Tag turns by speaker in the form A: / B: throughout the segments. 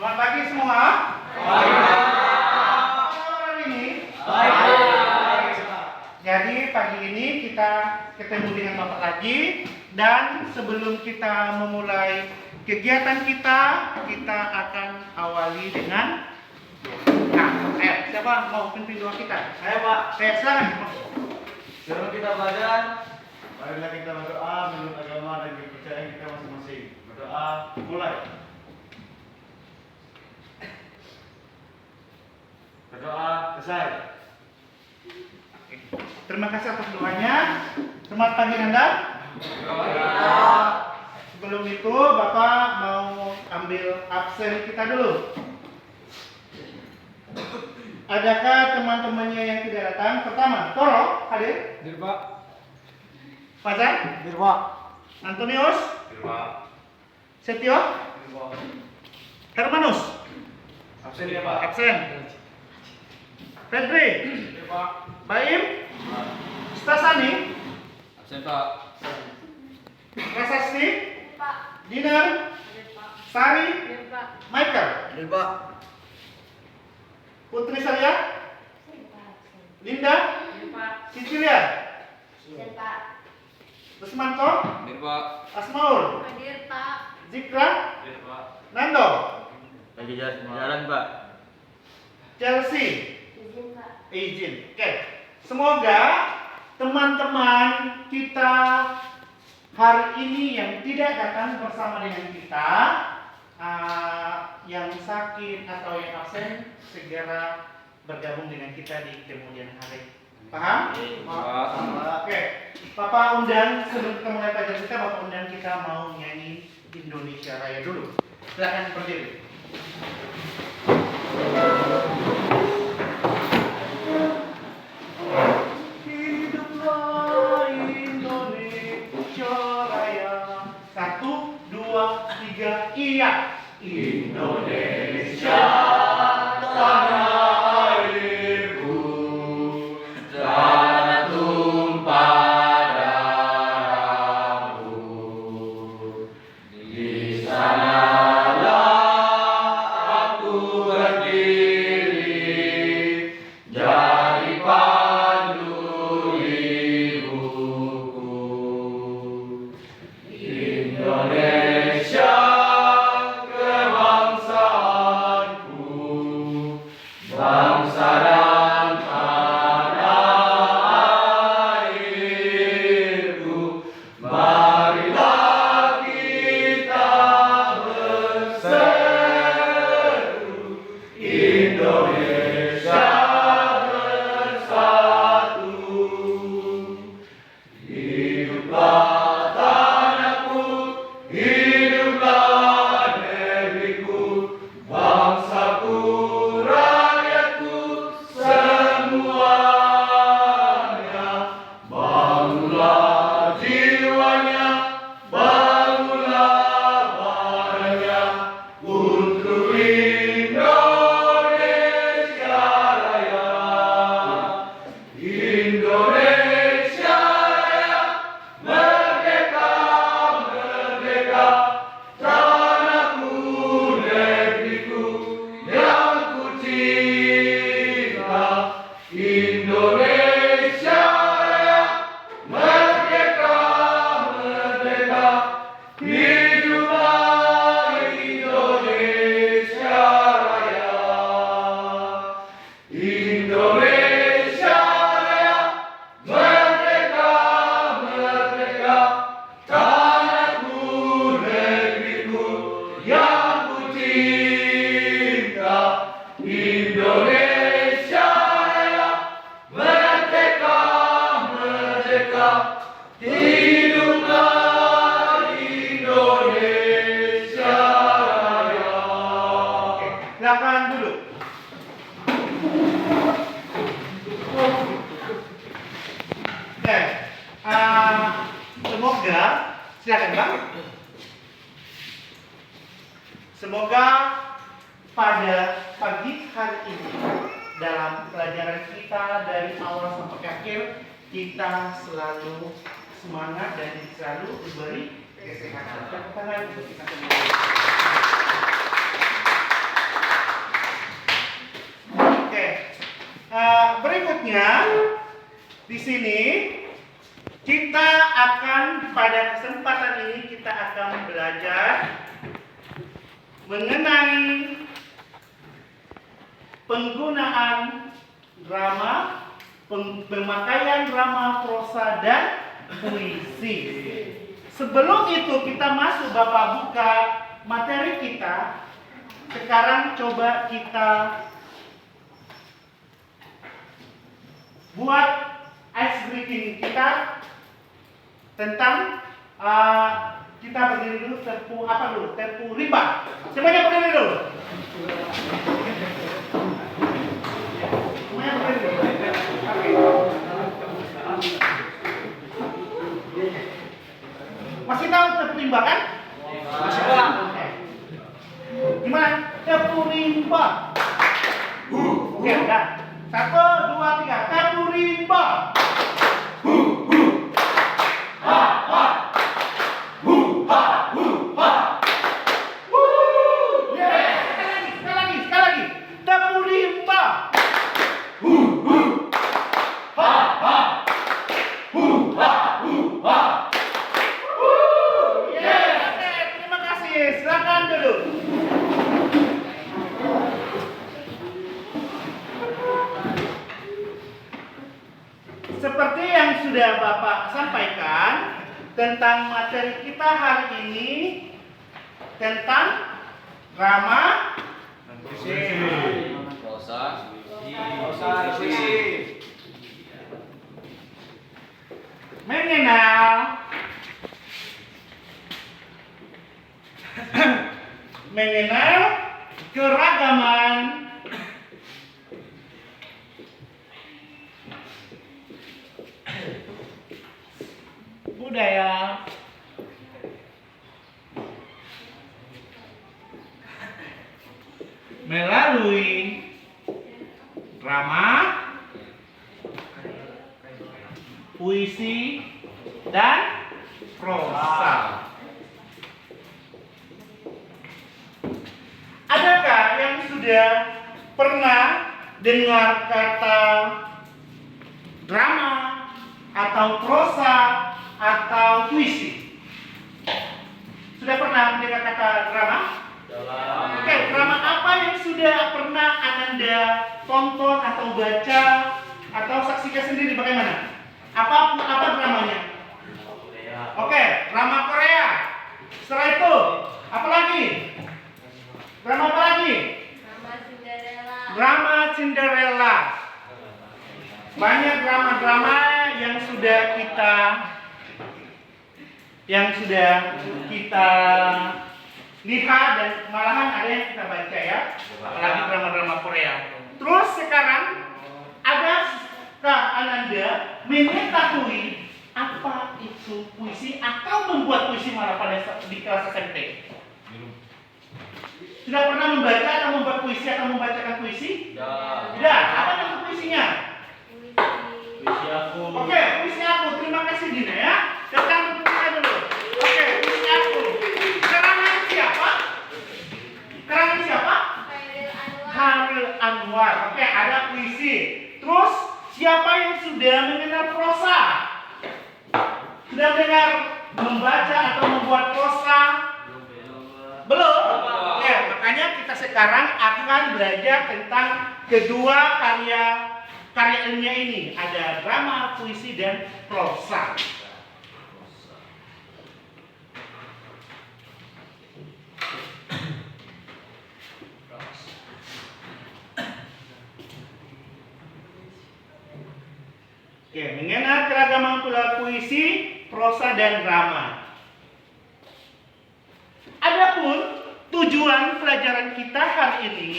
A: Selamat pagi semua. Pagi. Apa kabar hari ini? Baik. Jadi pagi ini kita ketemu dengan Bapak lagi, dan sebelum kita memulai kegiatan kita akan awali dengan siapa mau pimpin doa kita?
B: Saya Pak.
A: Silakan.
B: Sebelum kita belajar, marilah kita berdoa menurut agama dan kepercayaan kita masing-masing. Berdoa, mulai. Berdoa, selesai.
A: Terima kasih atas doanya. Selamat pagi Anda. Sebelum itu Bapak mau ambil absen kita dulu. Adakah teman-temannya yang tidak datang? Pertama, Toro hadir.
C: Hadir Pak.
A: Fajar.
C: Hadir Pak.
A: Antonius.
B: Hadir Pak.
A: Setio.
B: Hadir Pak.
A: Hermanus.
B: Absen ya Pak.
A: Absen. Fedri.
B: Hadir Pak.
A: Baim. Stasani.
C: Absen Pak.
A: Prasasti.
D: Pak.
A: Dinar.
D: Pak.
A: Sari.
D: Pak.
A: Michael.
C: Hadir Pak.
A: Putri Salia. Linda.
D: Pak.
A: Cicilia.
D: Pak.
A: Rusmanto.
C: Hadir Pak.
A: Asmaul.
D: Hadir Pak.
A: Zikra.
B: Hadir Pak.
A: Nando.
B: Lagi jalan Pak.
A: Chelsea.
D: Izin Pak.
A: Izin. Oke. Semoga teman-teman kita hari ini yang tidak datang bersama dengan kita, yang sakit atau yang absen, segera bergabung dengan kita di kemudian hari. Paham?
C: Pak.
A: Oke. Bapak undang, sebelum kita mulai pelajaran kita, Bapak undang kita mau nyanyi Indonesia Raya dulu. Silakan berdiri. Hiduplah Indonesia Raya. 1, 2, 3, iya. Indonesia tanah airku, tanah tumpah darahku. Di sanalah aku berdiri, jadi pandu ibuku. Indonesia kebangsaanku, bangsa dan tanah airku. Marilah kita berseru, Indonesia bersatu. Hiduplah tanahku, hiduplah negeriku, bangsaku, rakyatku semuanya. Bangunlah jiwanya, bangunlah badannya untuk Indonesia Raya. Indonesia Raya, merdeka, merdeka, tanahku, negeriku yang ku cinta. Indonesia Raya, merdeka, merdeka, hiduplah Indonesia Raya. Indonesia Raya, merdeka, merdeka, tanahku, negeriku yang ku cinta. Indonesia Raya, merdeka, merdeka, hiduplah Indonesia Raya. Oke, silakan duduk. Oke, semoga, silakan Bang. Semoga pada pagi hari ini dalam pelajaran kita dari awal sampai akhir kita selalu semangat dan selalu diberi kesehatan. Tepuk tangan untuk kita semua. berikutnya di sini kita akan pada kesempatan ini kita akan belajar mengenai penggunaan drama, pemakaian drama, prosa dan puisi. Sebelum itu kita masuk, Bapak buka materi kita. Sekarang coba kita buat ice breaking kita tentang kita berdiri dulu, tepu rimba. Semuanya berdiri dulu. Semuanya berdiri dulu. Masih tahu tepu rimba kan?
C: Masih Pak.
A: Gimana? Tepu rimba. Oke, udah. 1, 2, 3. Tepu rimba. Sekali lagi. Tepu rimba. Terima kasih. Silakan duduk. Seperti yang sudah Bapak sampaikan tentang materi kita hari ini tentang drama,
C: Prosa.
A: mengenal mengenal keragaman budaya melalui drama, puisi, dan prosa. Adakah yang sudah pernah dengar kata drama atau prosa atau puisi? Sudah pernah mendengar kata drama? Oke, drama apa yang sudah pernah Ananda tonton atau baca atau saksikan sendiri bagaimana? Apa dramanya? Oke, drama Korea. Setelah itu, apa lagi? Drama apa lagi?
D: Drama Cinderella.
A: Drama Cinderella. Banyak drama-drama yang sudah kita lihat dan malahan ada yang kita baca ya, apalagi drama-drama Korea. Terus sekarang adakah Ananda mengetahui apa itu puisi atau membuat puisi malah pada di kelas SMP? Sudah pernah membaca atau membuat puisi atau membacakan puisi? Tidak. Apa itu puisinya?
B: Puisi aku.
A: Oke, puisi aku. Terima kasih Dina ya. Sekarang puisi dulu. Oke, puisi aku. Karangan siapa? Khairil Anwar. Oke, ada puisi. Terus siapa yang sudah mengenal prosa? Sudah mendengar membaca atau membuat prosa? Belum? Oke, makanya kita sekarang akan belajar tentang kedua karya ilmiah ini. Ada drama, puisi, dan prosa. Oke, mengenal keragaman pula puisi, prosa, dan drama. Adapun tujuan pelajaran kita hari ini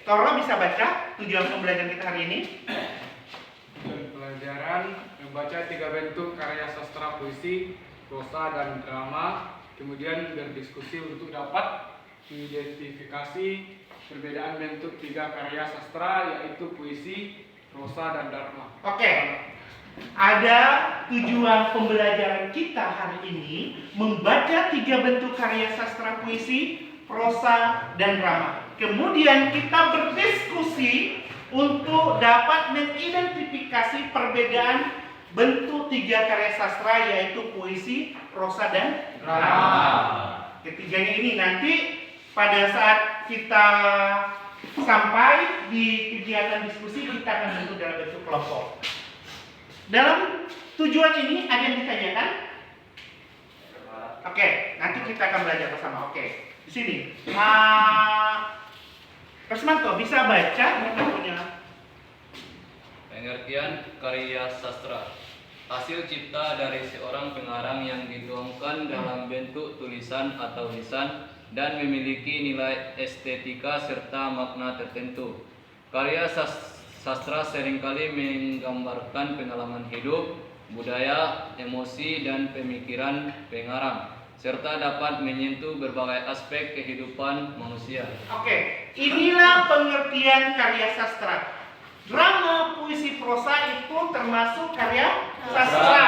A: Toro bisa baca tujuan pembelajaran kita hari ini?
E: Tujuan pelajaran membaca 3 bentuk karya sastra puisi, prosa, dan drama, kemudian berdiskusi untuk dapat mengidentifikasi perbedaan bentuk 3 karya sastra, yaitu puisi, prosa, dan drama.
A: Oke. Ada tujuan pembelajaran kita hari ini membaca 3 bentuk karya sastra puisi, prosa, dan drama. Kemudian kita berdiskusi untuk dapat mengidentifikasi perbedaan bentuk 3 karya sastra, yaitu puisi, prosa, dan drama. Ketiganya ini nanti pada saat kita sampai di kegiatan diskusi, kita akan bentuk dalam bentuk kelompok. Dalam tujuan ini ada yang ditanyakan? Oke, nanti kita akan belajar bersama. Oke, di sini Resmanto bisa baca? Kita punya
C: Pengertian karya sastra. Hasil cipta dari seorang pengarang yang dituangkan dalam bentuk tulisan atau lisan dan memiliki nilai estetika serta makna tertentu. Karya sastra seringkali menggambarkan pengalaman hidup, budaya, emosi, dan pemikiran pengarang, serta dapat menyentuh berbagai aspek kehidupan manusia.
A: Oke, inilah pengertian karya sastra. Drama, puisi, prosa itu termasuk karya sastra.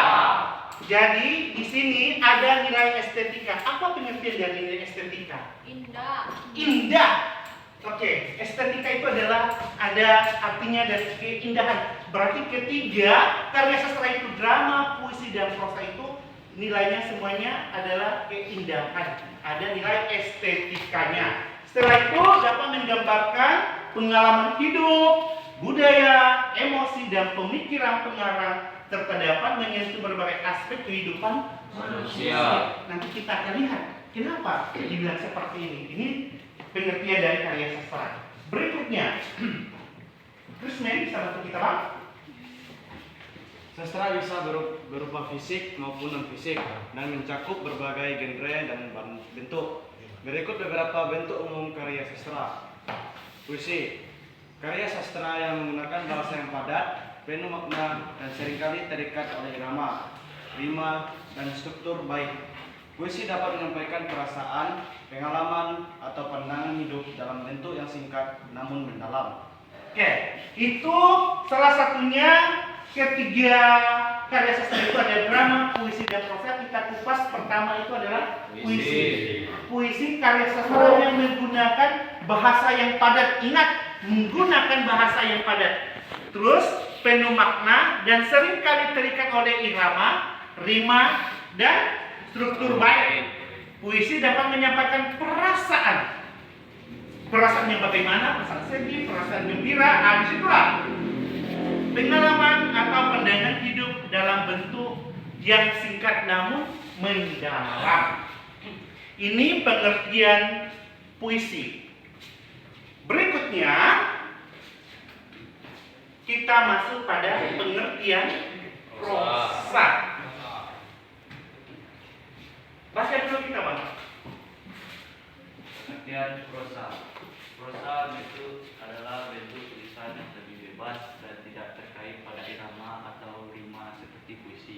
A: Jadi di sini ada nilai estetika. Apa pengertian dari nilai estetika?
D: Indah.
A: Indah. Oke, estetika itu adalah ada artinya dari keindahan. Berarti ketiga karya sastra itu, drama, puisi, dan prosa itu nilainya semuanya adalah keindahan. Ada nilai estetikanya. Setelah itu dapat menggambarkan pengalaman hidup, budaya, emosi, dan pemikiran pengarang, serta dapat menyentuh berbagai aspek kehidupan manusia. Nanti kita akan lihat kenapa dibilang seperti ini. Ini pengertian dari karya sastra. Berikutnya, Krismen bisa bantu kita, Bang?
B: Sastra bisa berupa fisik maupun non-fisik dan mencakup berbagai genre dan bentuk. Berikut beberapa bentuk umum karya sastra. Puisi. Karya sastra yang menggunakan bahasa yang padat, penuh makna, dan seringkali terikat oleh irama, rima, dan struktur baik. Puisi dapat menyampaikan perasaan, pengalaman, atau pandangan hidup dalam bentuk yang singkat namun mendalam.
A: Oke, itu salah satunya. Ketiga karya sastra itu ada drama, puisi, dan prosa. Kita kupas. Pertama itu adalah puisi. Puisi karya sastra yang menggunakan bahasa yang padat. Ingat, menggunakan bahasa yang padat. Terus penuh makna dan seringkali terikat oleh irama, rima, dan struktur baik. Puisi dapat menyampaikan perasaan. Perasaan yang bagaimana? Perasaan sedih, perasaan gembira. Disitulah pengalaman atau pandangan hidup dalam bentuk yang singkat namun mendalam. Ini pengertian puisi. Berikutnya kita masuk pada pengertian prosa. Baca dulu kita, Bang.
F: Pengertian prosa. Prosa itu adalah bentuk tulisan yang lebih bebas dan tidak terkait pada irama atau rima seperti puisi.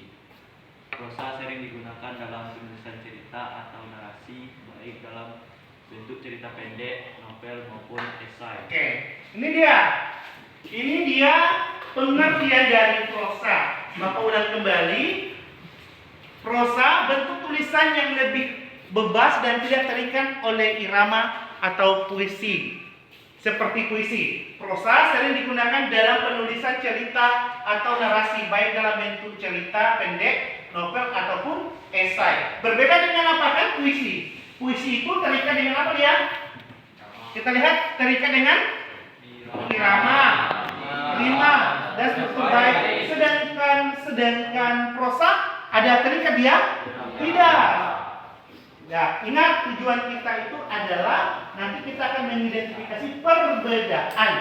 F: Prosa sering digunakan dalam penulisan cerita atau narasi, baik dalam bentuk cerita pendek, novel maupun esai.
A: Oke, ini dia. Ini dia pengertian dari prosa. Bapak ulang kembali. Prosa bentuk tulisan yang lebih bebas dan tidak terikat oleh irama atau puisi. Seperti puisi, prosa sering digunakan dalam penulisan cerita atau narasi, baik dalam bentuk cerita pendek, novel ataupun esai. Berbeda dengan apa kan puisi? Puisi itu terikat dengan apa dia? Kita lihat terikat dengan irama, rima, dan struktur baik. Sedangkan prosa ada terikat dia? Tidak. Ya, ingat tujuan kita itu adalah nanti kita akan mengidentifikasi perbedaan.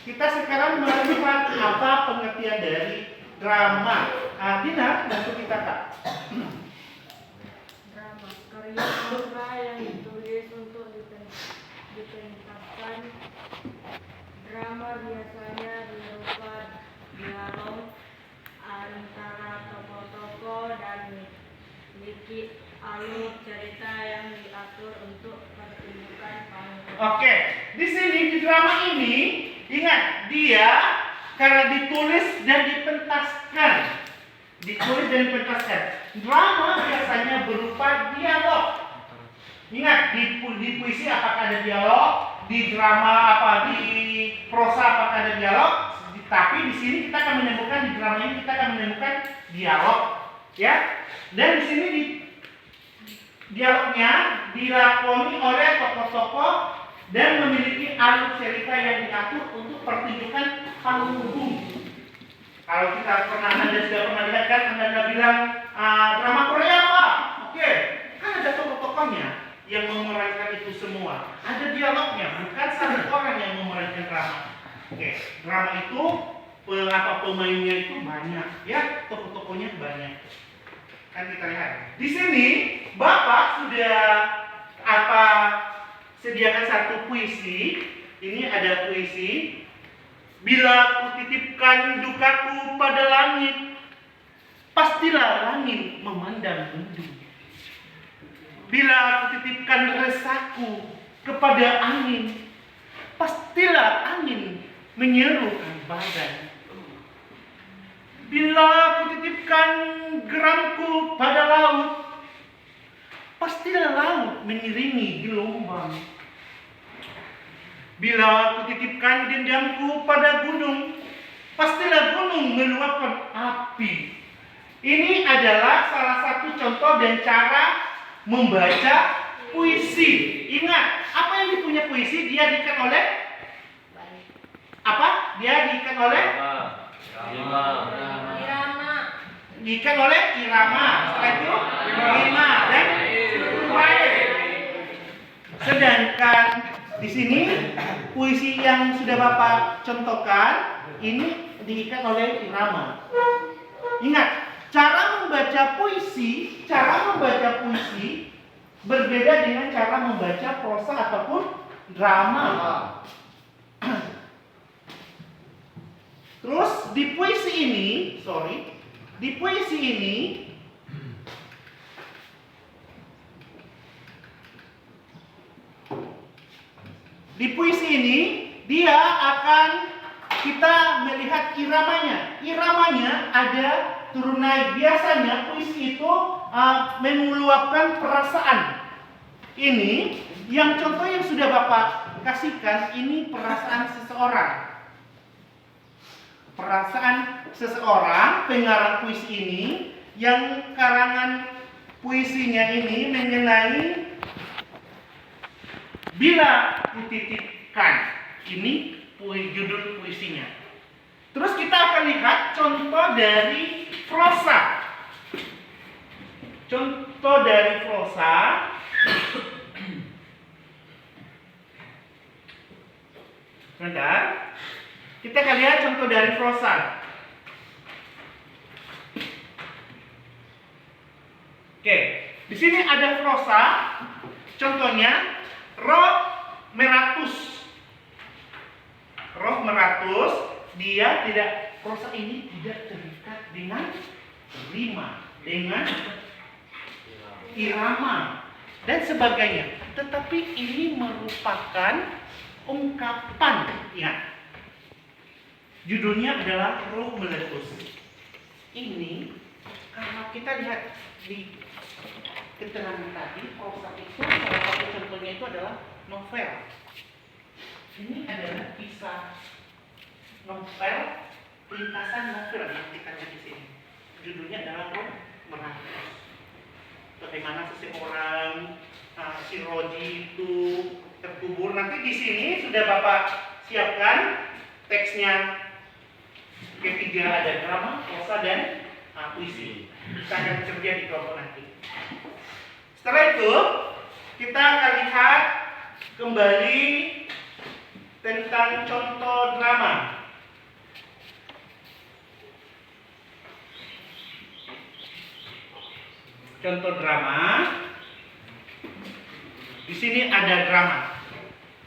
A: Kita sekarang melihat apa pengertian dari drama. Dina, bantu kita, Kak.
D: Drama. Karya sastra yang ditulis untuk dipentaskan. Drama biasanya berupa dialog antara tokoh-tokoh dan memiliki alur cerita yang diatur untuk pertunjukan panggung.
A: Oke, di sini di drama ini ingat dia karena ditulis dan dipentaskan. Ditulis dan dipentaskan. Drama biasanya berupa dialog. Ingat, di puisi apakah ada dialog, di drama di prosa apakah ada dialog, tapi di sini kita akan menemukan, di drama ini kita akan menemukan dialog, ya. Dan di sini dialognya dilakoni oleh tokoh-tokoh dan memiliki alur cerita yang diatur untuk pertunjukan panggung. Kalau kita Anda sudah pernah lihat kan, Anda bilang drama Korea apa? Oke, kan ada tokoh-tokohnya yang memerankan itu semua. Ada dialognya, bukan satu orang yang memerankan drama. Oke, drama itu pemainnya itu banyak, ya, tokoh-tokohnya banyak. Kan kita lihat di sini Bapak sudah sediakan satu puisi. Ini ada puisi. Bila kutitipkan dukaku pada langit, pastilah langit memandang mendung. Bila kutitipkan resahku kepada angin, pastilah angin menyerukan badai. Bila kutitipkan geramku pada laut, pastilah laut mengiringi gelombang. Bila kutitipkan dendamku pada gunung, pastilah gunung meluapkan api. Ini adalah salah satu contoh dan cara membaca puisi. Ingat, apa yang dipunya puisi? Dia diikat oleh apa? Dia diikat oleh diikat oleh irama. Setelah itu rima dan baik. Sedangkan di sini puisi yang sudah Bapak contohkan ini diikat oleh irama. Ingat, cara membaca puisi berbeda dengan cara membaca prosa ataupun drama. Terus di puisi ini dia akan kita melihat iramanya. Iramanya ada turun naik. Biasanya puisi itu meluapkan perasaan. Ini yang contoh yang sudah Bapak kasihkan, ini perasaan seseorang. Perasaan seseorang, pengarang puisi ini, yang karangan puisinya ini mengenai bila kutitipkan. Ini judul puisinya. Terus kita akan lihat contoh dari prosa. Contoh dari prosa. Sebentar. Kita akan lihat contoh dari prosa. Oke, di sini ada prosa. Contohnya roh meratus. Roh meratus, dia tidak, prosa ini tidak terikat dengan rima, dengan irama dan sebagainya. Tetapi ini merupakan ungkapan. Ingat, judulnya adalah roh meletus. Ini kalau kita lihat di keterangan tadi, prosa itu salah satu contohnya itu adalah novel. Ini adalah kisah novel, lintasan novel yang kita lihat di sini. Judulnya adalah roh meratus. Bagaimana seseorang si Roji itu terkubur. Nanti di sini sudah Bapak siapkan teksnya. Ketiga ada drama, prosa dan puisi. Kita akan kerja di kelompok nanti. Setelah itu kita akan lihat kembali tentang contoh drama. Contoh drama. Di sini ada drama.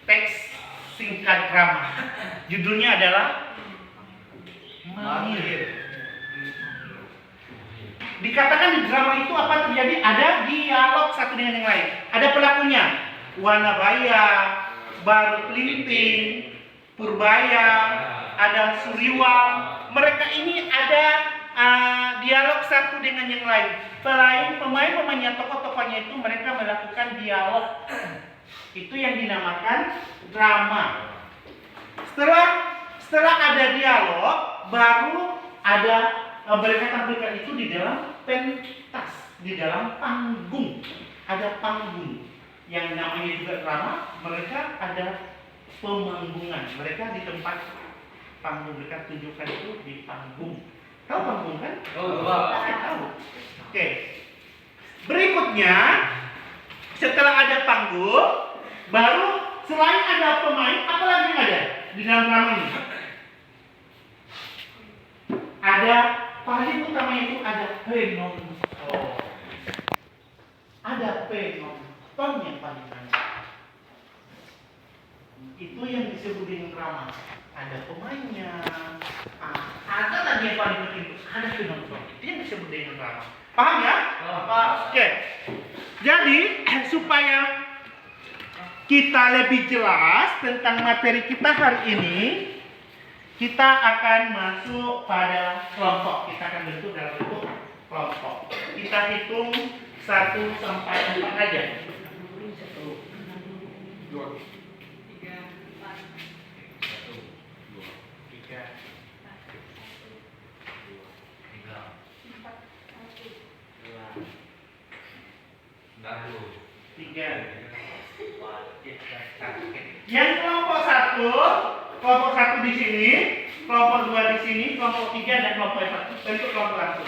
A: Teks singkat drama. Judulnya adalah Mahir. Dikatakan di drama itu apa terjadi? Ada dialog satu dengan yang lain. Ada pelakunya. Wanabaya, Baru Pelinting, Purbaya, ada Suriwang. Mereka ini ada dialog satu dengan yang lain. Pemain-pemainnya, tokoh-tokohnya itu mereka melakukan dialog. Itu yang dinamakan drama. Setelah ada dialog, baru ada mereka tampilkan itu di dalam pentas, di dalam panggung. Ada panggung yang namanya juga drama. Mereka ada pemanggungan. Mereka di tempat panggung, mereka tunjukkan itu di panggung. Tahu panggung kan? Tahu. Oke. Berikutnya, setelah ada panggung, baru selain ada pemain, apa lagi yang ada di dalam drama ini? Ada, paling utamanya itu ada penonton. Ada penonton yang paling banyak. Itu yang disebut dengan drama. Ada pemainnya, ada lagi yang paling penting, ada penonton. Itu yang disebut dengan drama. Paham ya? Oke. Jadi supaya kita lebih jelas tentang materi kita hari ini, kita akan masuk pada kelompok. Kita akan bentuk dalam bentuk kelompok. Kita hitung 1 sampai 4 aja.
E: 2.
A: 3. Yang kelompok 1 di sini, kelompok 2 di sini, kelompok 3 dan kelompok 4 bentuk kelompok langsung.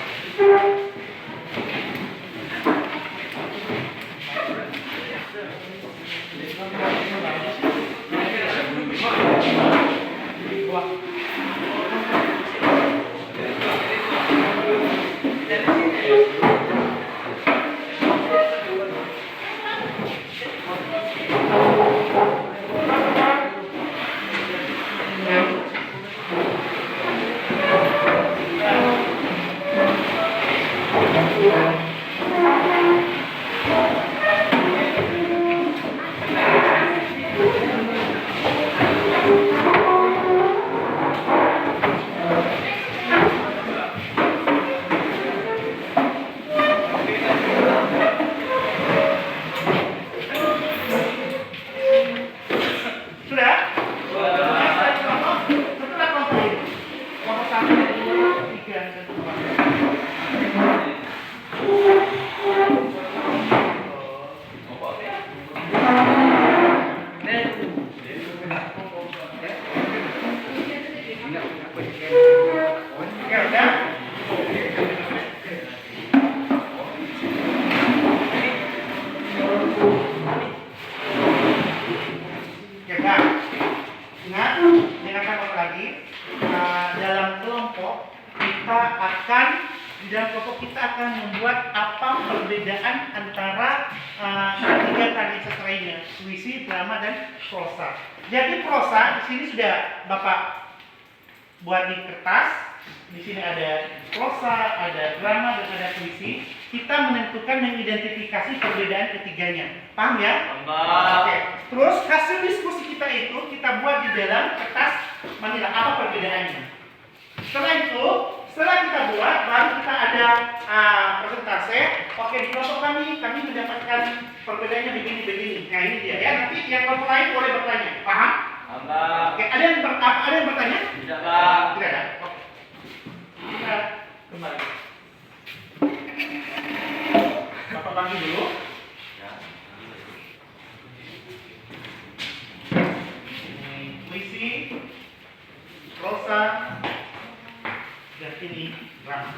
A: Puisi, drama, dan prosa. Jadi prosa di sini sudah Bapak buat di kertas. Di sini ada prosa, ada drama, dan ada puisi. Kita menentukan mengidentifikasi perbedaan ketiganya. Paham ya?
F: Paham.
A: Oke. Terus hasil diskusi kita itu kita buat di dalam kertas manila. Apa perbedaannya? Setelah kita buat, baru kita ada persentase. Oke, di kelompok kami mendapatkan perbedaannya begini. Nah ini dia ya. Nanti yang kelompok lain boleh bertanya. Paham?
F: Paham.
A: Oke, ada yang bertanya?
F: Tidak, Bang.
A: Tidak ada. Oke. Kita kembali. Bapak bagi dulu.
F: Ya.
A: Ini puisi, prosa, dan ini drama.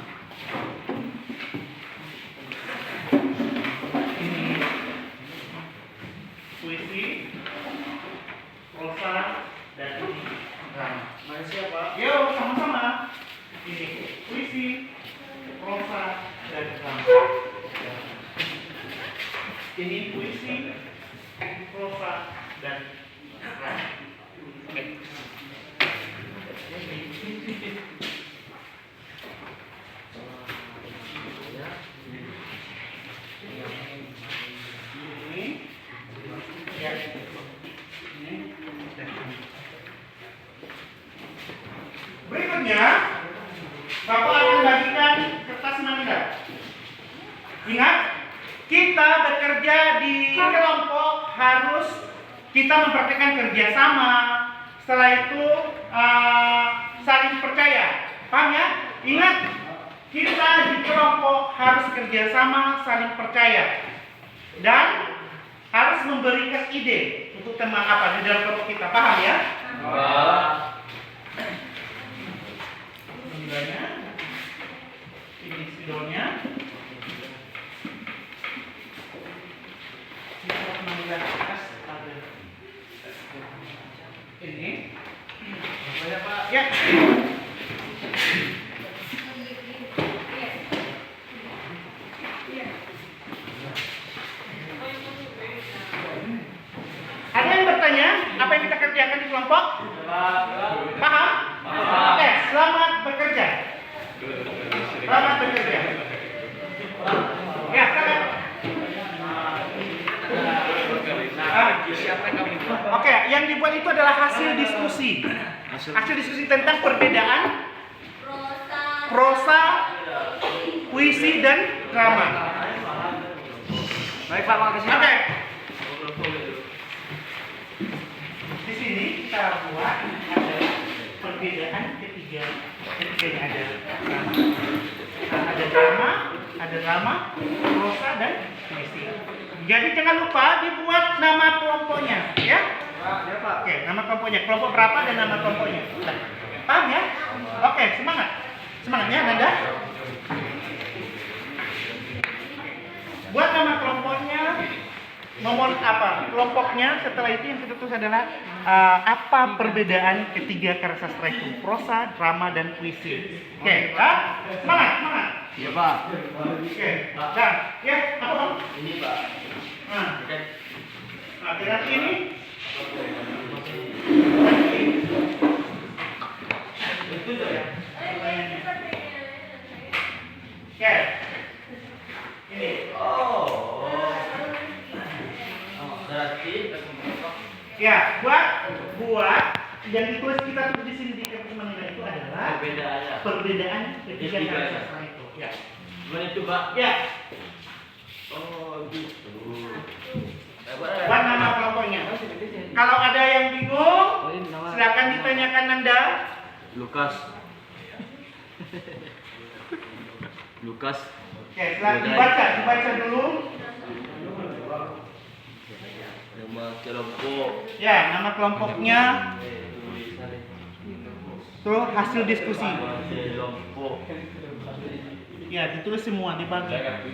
A: Ini puisi, prosa, dan ini drama.
B: Mari siapa?
A: Yo, sama-sama. Ini puisi, prosa, dan drama. Ini puisi, prosa, dan drama. Oke. Berikutnya, Bapak akan bagikan bekerja di kelompok harus kita mempraktikkan kerjasama. Setelah itu saling percaya. Paham ya? Ingat, kita di kelompok harus kerjasama, saling percaya, dan harus memberikan ide untuk tema apa di dalam kelompok kita. Paham ya? Ini spidolnya. Ini. Ya. Ada yang bertanya apa yang kita kerjakan di kelompok? Paham? Oke, selamat bekerja. Selamat bekerja. Ya, silakan. Oke, yang dibuat itu adalah hasil diskusi. Hasil diskusi tentang perbedaan prosa, puisi, dan drama.
B: Baik Pak, makasih.
A: Oke. Di sini kita buat ada perbedaan ketiganya ada drama, prosa, dan puisi. Jadi jangan lupa dibuat nama kelompoknya, ya?
B: Ya Pak.
A: Oke, nama kelompoknya. Kelompok berapa dan nama kelompoknya. Sudah. Paham ya? Oke, semangat. Semangatnya, Nanda. Buat nama kelompoknya, nomor apa? Kelompoknya, setelah itu yang kita tulis adalah apa perbedaan ketiga karya sastra itu? Prosa, drama, dan puisi. Oke, semangat, semangat.
B: Iya Pak.
A: Oke, dan ya, apa Om?
F: Ini Pak.
A: Nah, dengan ini. Oke. Ini.
F: Berarti
A: Ya, buat yang ditulis kita tulis di sini di kertas manila itu adalah
F: perbedaannya.
A: perbedaan ketiga
F: Ketiga.
A: karya sastra itu. Ya.
F: Gimana itu Pak?
A: Ya,
F: Oh gitu.
A: buat nama kelompoknya. Kalau ada yang bingung, silakan ditanyakan Nanda.
B: Lukas. Lukas.
A: Oke, silakan dibaca dulu.
F: Nama kelompok.
A: Ya, nama kelompoknya. Tuh hasil diskusi.
F: Kelompok.
A: Ya, ditulis semua dibagi.
F: Nama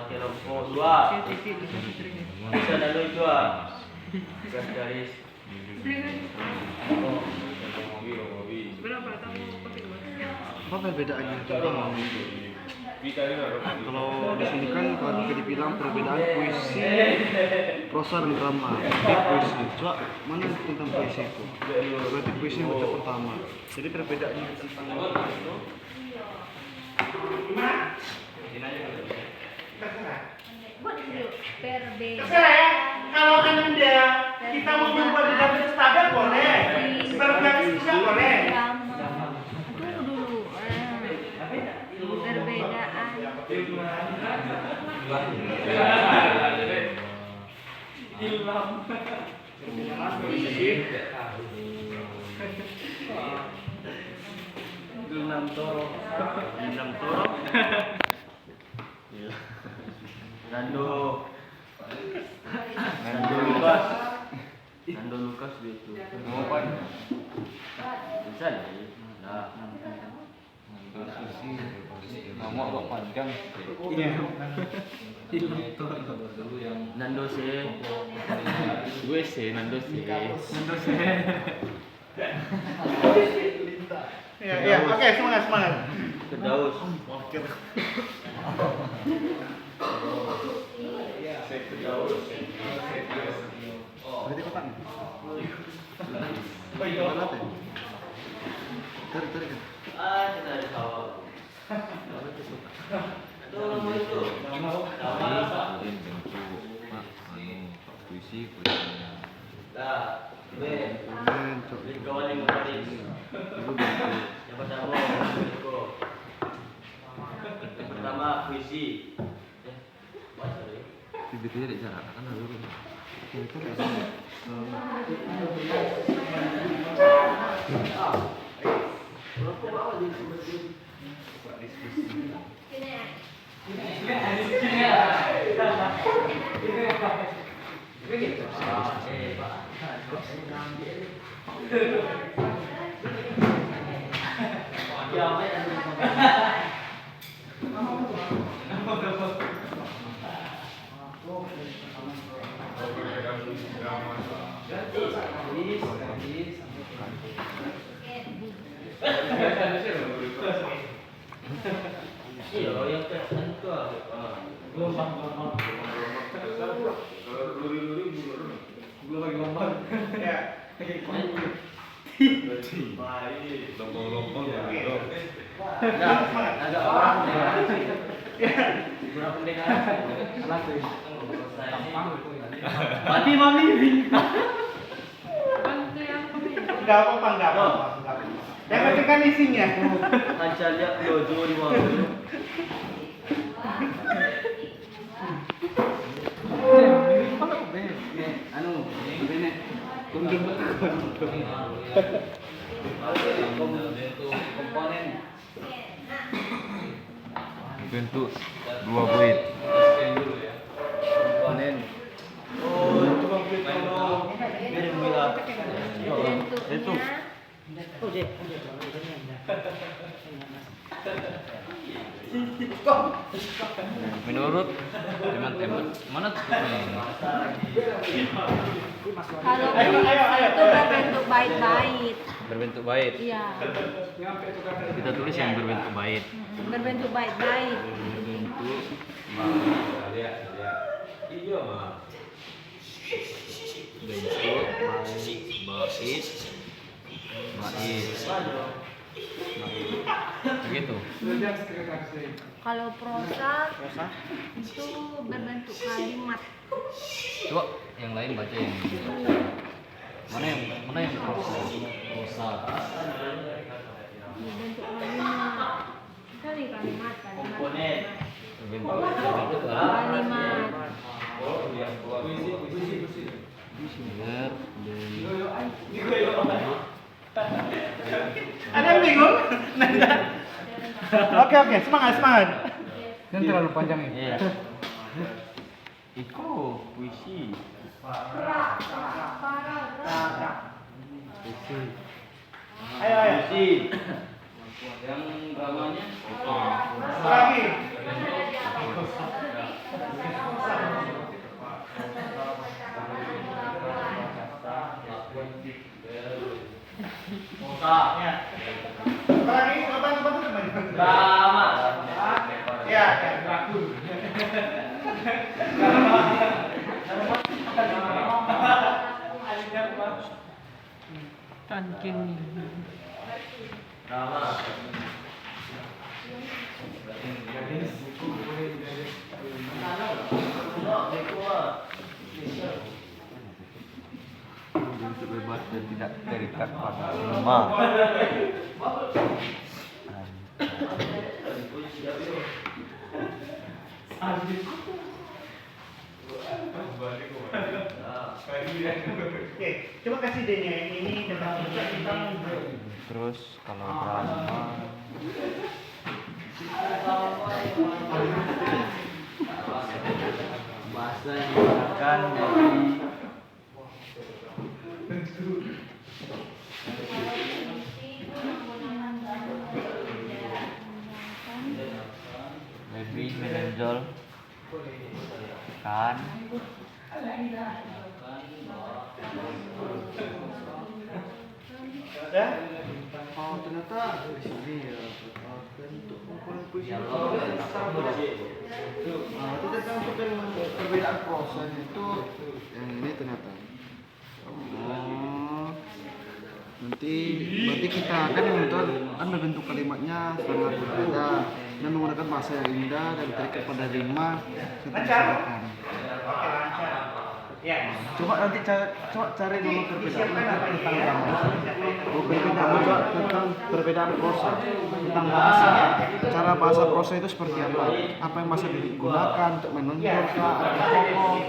F: kelompok 2. Bisa lalu itu garis.
B: Apa perbedaannya? Kalau di sini kan kalau bisa dibilang perbedaan puisi, prosa, dan drama. Jadi puisi, coba mana tentang puisi itu? Berarti puisi yang baca pertama. Jadi perbedaannya di situ.
A: Gimana?
D: Perbedaan.
A: Terserah ya. Kalau Anda kita mau membuat di dalam standar boleh. Berbaris juga boleh.
D: Tunggu dulu. Perbedaan.
F: Enam toro. Nando Lukas. Nando Lukas gitu. Mau apa? Bisa nih. Nah.
C: Nama agak panjang.
F: Nando C. Gue C, Nando C.
A: Ya, oke, semangat.
F: Kedaus.
B: Berarti kotak nih. Mana teh? Tarik kan.
F: Kita ada sawah. Itu nomor itu.
B: Puisi,
F: Nah, B. Kawan yang menarik. Yang pertama, yang pertama puisi. Baca
G: bibitnya di jarak kan lalu
C: Mati mami.
D: Bantu yang kami.
A: Enggak apa-apa, enggak apa-apa. Yang penting kan isinya.
C: Aja lihat dojo di mana. Komponen
G: bentuk dua buit.
C: komponen
G: Menurut teman-teman mana tutupnya ini?
D: Kalau
A: Ayo, ayo, ayo.
D: itu berbentuk bait-bait.
G: Berbentuk bait.
D: Iya.
G: Kita tulis yang berbentuk bait.
D: Berbentuk bait-bait.
G: Berbentuk begitu.
D: Kalau prosa itu berbentuk kalimat.
G: Coba yang lain baca yang mana yang prosa?
D: Berbentuk kalimat. Kali kalimat.
G: Berbentuk
D: Kalimat.
A: Ada yang bingung? Oke, semangat.
E: Kan terlalu panjang ya.
G: Iya. Iko puisi.
A: Ayo.
C: yang dramanya
A: Lagi. Lagi, bantu teman.
C: drama
A: Ya.
G: Bentuk bebas dan tidak terikat pada tema.
A: Oke, coba kasih D-nya yang ini tentang kita.
G: Terus kalau drama bahasa yang digunakan dari lebih menonjol kan
A: Udah?
G: oh ternyata di sini ya bentuk komponen puisi itu tentang perbedaan prosa itu yang ini ternyata nanti berarti kita akan menentukan kan bentuk kalimatnya sangat berbeda dan menggunakan bahasa yang indah dan terikat pada rima serta
A: Lancar.
G: disebutkan.
A: Oke, lancar. Ya.
G: Coba nanti coba cari dulu perbedaan tentang drama. Tentang perbedaan prosa, tentang bahasa. Cara bahasa prosa itu seperti apa? Apa yang masih digunakan untuk menonjol kah, atau pokok?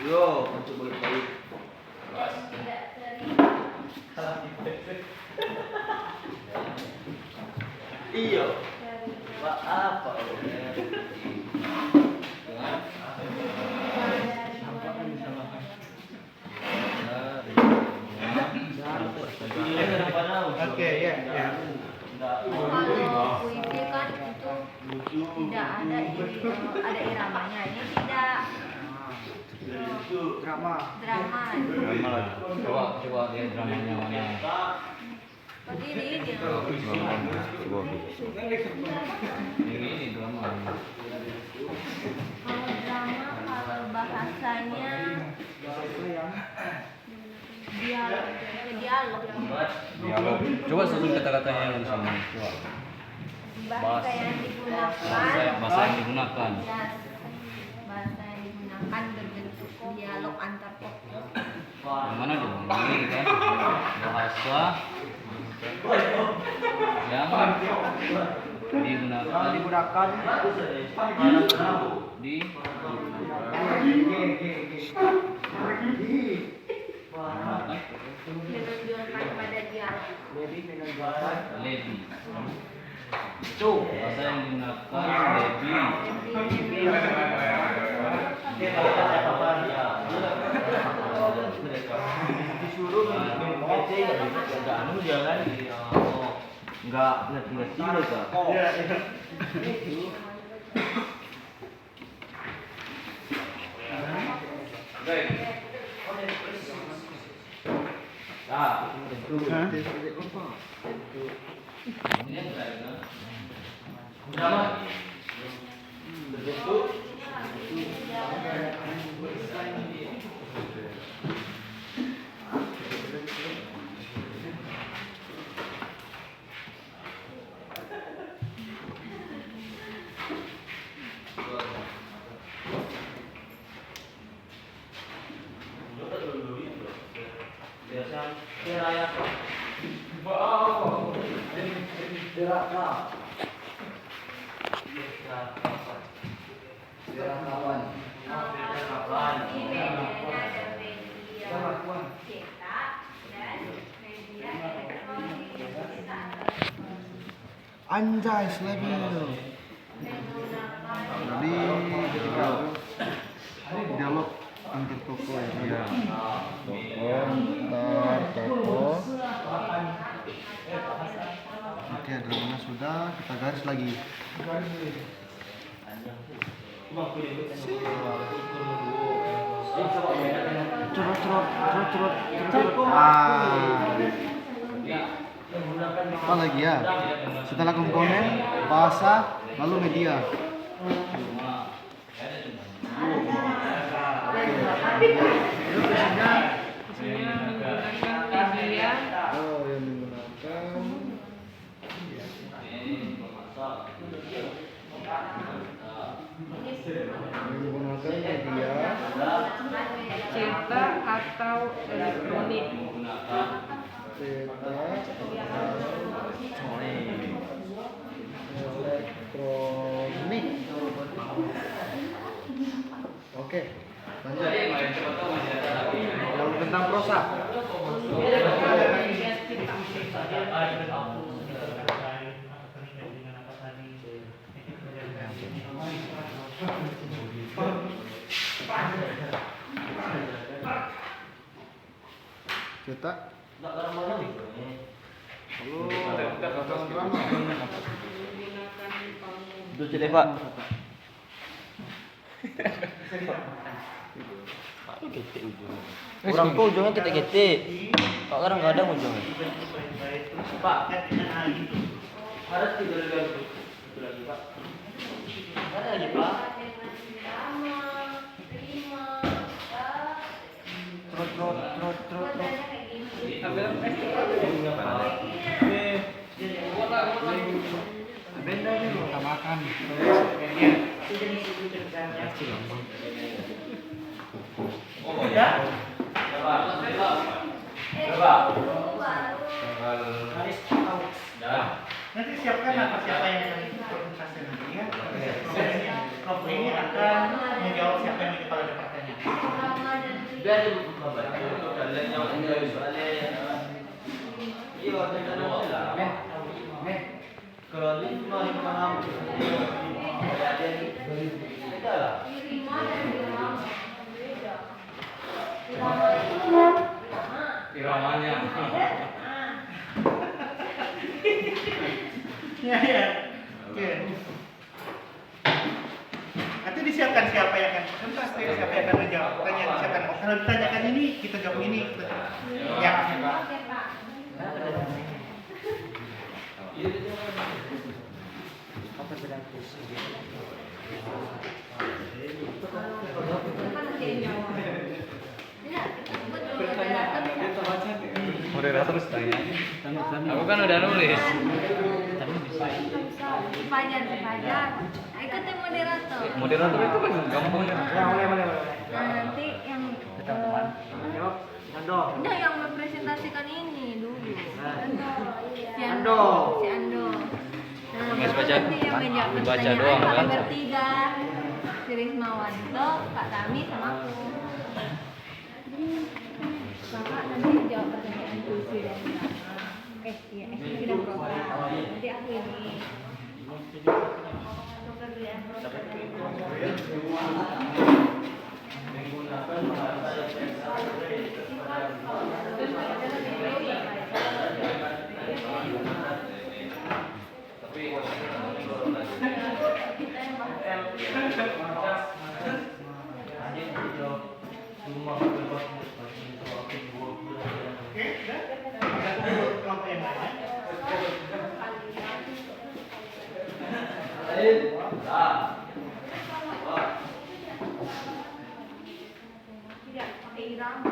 G: Yo, untuk boleh baik. Iya. Pak apa?
A: Oke, ya.
H: Kalau puisi kan itu tidak ada ada iramanya, ini tidak.
G: Drama.
H: Drama.
C: Coba lihat dramanya mana.
H: Seperti ini dia.
C: Ini drama.
H: Kalau drama, kalau bahasanya dialog.
C: Dialog. Coba sebut kata-katanya yang di sana. Coba.
H: Bahasa yang digunakan.
C: Bahasa yang digunakan.
H: Ya, bahasa yang digunakan berbentuk dialog antar tokoh.
C: Yang mana dong? Ini kan bahasa yang digunakan di
H: menunjukkan pada dialog.
C: lebih. Itu bahasa yang digunakan lebih.
F: Disuruh minum kece nggak anu jangan nggak ngerti loh kak.
H: Ini bedanya ada media cetak dan media elektronik.
G: Anjay, level. Jadi dialog antar tokoh ya. Tokoh. Oke, dramanya sudah, kita garis lagi. Curut. Apa lagi ya? Setelah komponen, bahasa, lalu media. Oh, yang menggunakan media
D: Cetak atau elektronik.
G: elektronik. Oke, lanjut. Yang tentang prosa. Letak.
E: Lu bentar drama.
D: Menggunakan
I: Itu cerita Pak. Orang tuh ujungnya kita-kita. Kok orang nggak ada ujungnya?
A: Pak, dengan hal itu.
I: Harus tidur lagi. Itu lagi Pak. Ada lagi Pak. Trot.
G: Benda dulu kita makan.
A: Ya? Nanti siapkan siapa yang akan presentasi nanti ya. Kelompok ini akan menjawab siapa yang menjadi kepala departemennya.
I: Biar dia buka baca. Kalian yang ada soalnya. Iya, ada. Kalau ini cuma paham. Ada ni. Beda lah.
C: Iramanya.
A: Ya. Oke. Nanti disiapkan siapa yang akan presentasi, siapa yang akan menjawab. Tanya disiapkan. Kalau ditanyakan ini, kita jawab ini. Ya.
C: Moderator tanya. Aku kan udah nulis.
H: Sepajar. Ikutin moderator.
C: Moderator itu kan gampang.
G: Boleh.
H: Nah, nanti yang udah yang mempresentasikan ini dulu. Si Ando. Nah,
C: Mas
H: baru
C: baca-
H: nanti yang menjawab
C: baca
H: pertanyaan
C: doang,
H: kami
C: kan?
H: bertiga. Si Rismawanto, Kak Tami sama aku. Kakak nanti jawab pertanyaan puisi dan drama. Iya, ekspresi dan prosa. Nanti aku ini. Dokter dulu ya.
A: Oke, sudah. Kelompok yang lain.
H: Tidak pakai irama.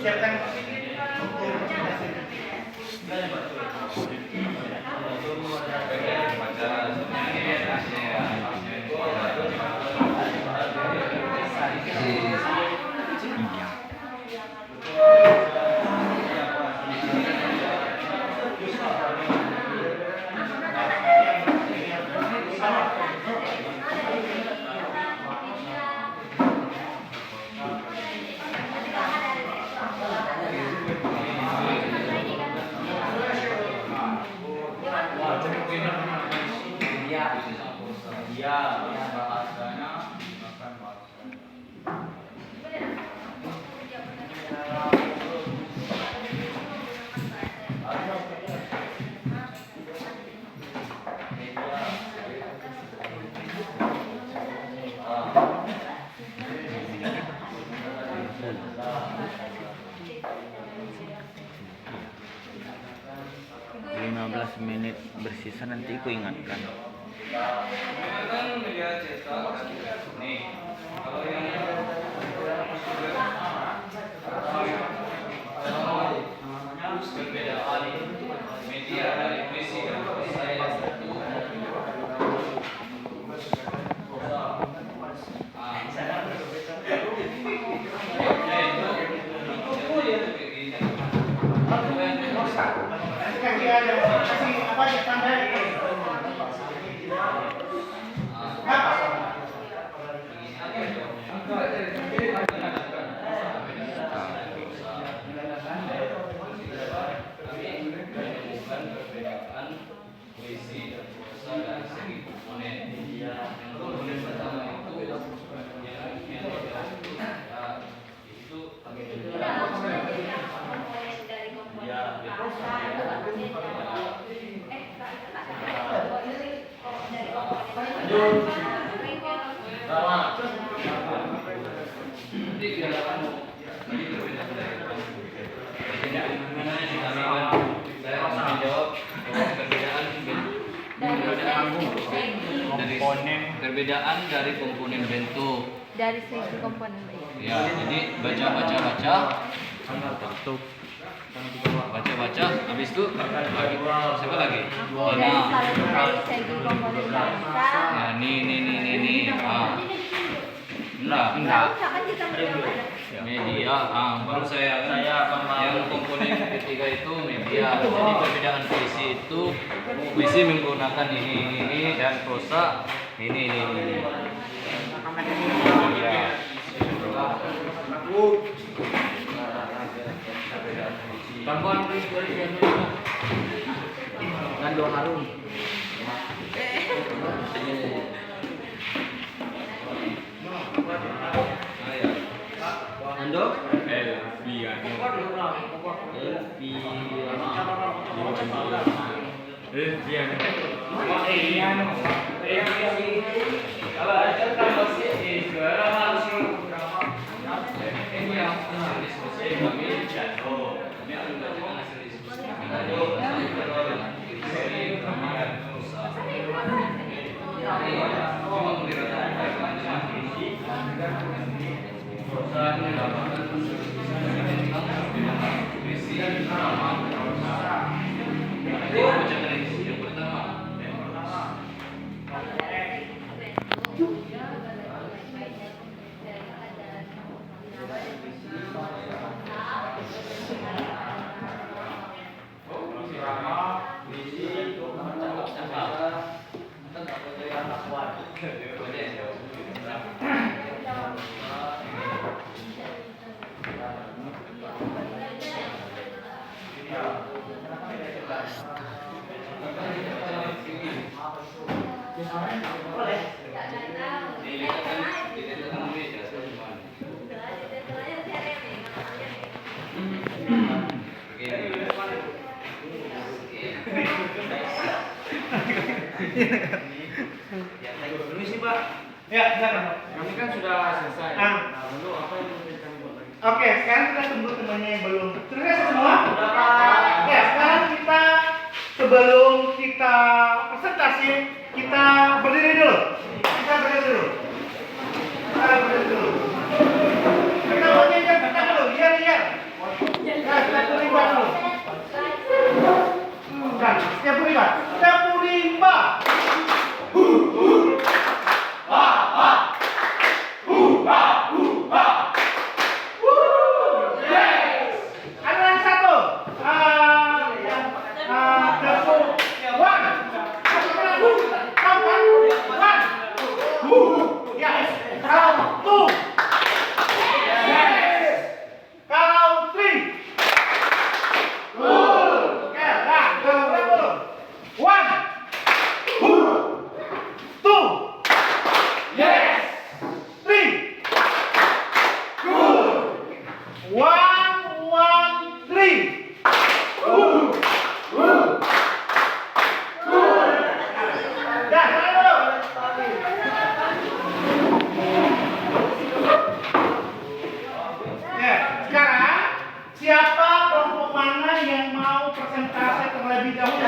A: Siapkan.
F: 15 menit bersisa nanti aku ingatkan.
C: Nih, kalau yang perbedaan media dari puisi dan prosa yang satu
A: Kasih ada, kasih apa ya tanda?
C: perbedaan puisi dan prosa dari segi komponen. Yang komponen pertama itu itu perbedaan dari komponen bentuk.
H: Dari segi komponen.
C: Ya, jadi baca, habis itu siapa lagi?
H: Dari segi komponen bangsa.
C: Ya, nih.
H: Enggak usah kan kita media.
C: Media, baru saya kan yang komponen ketiga itu media. Jadi perbedaan puisi itu puisi menggunakan ini dan prosa ini. Ya. Tambahan puisi dan dua harum.
F: Ando?
A: Ya, silakan.
E: Kami kan sudah selesai. Lalu apa yang mungkin kami buat lagi?
A: Oke, sekarang kita tunggu temannya yang belum. Sudah semua? Ya, sekarang kita sebelum kita presentasi, kita berdiri dulu. Kita berdiri dulu. Kita mau nyanyikan kita dulu, liar. Nah, kita terlibat dulu. Kan, setiap terlibat. Ada yang satu. Yes. Count two. Yes. Count three. Okay, nah, dulu. One. Two. Yes. Three. Good. One, three. Dah, sana dulu. Ya, sekarang siapa kelompok mana yang mau presentasi terlebih dahulu?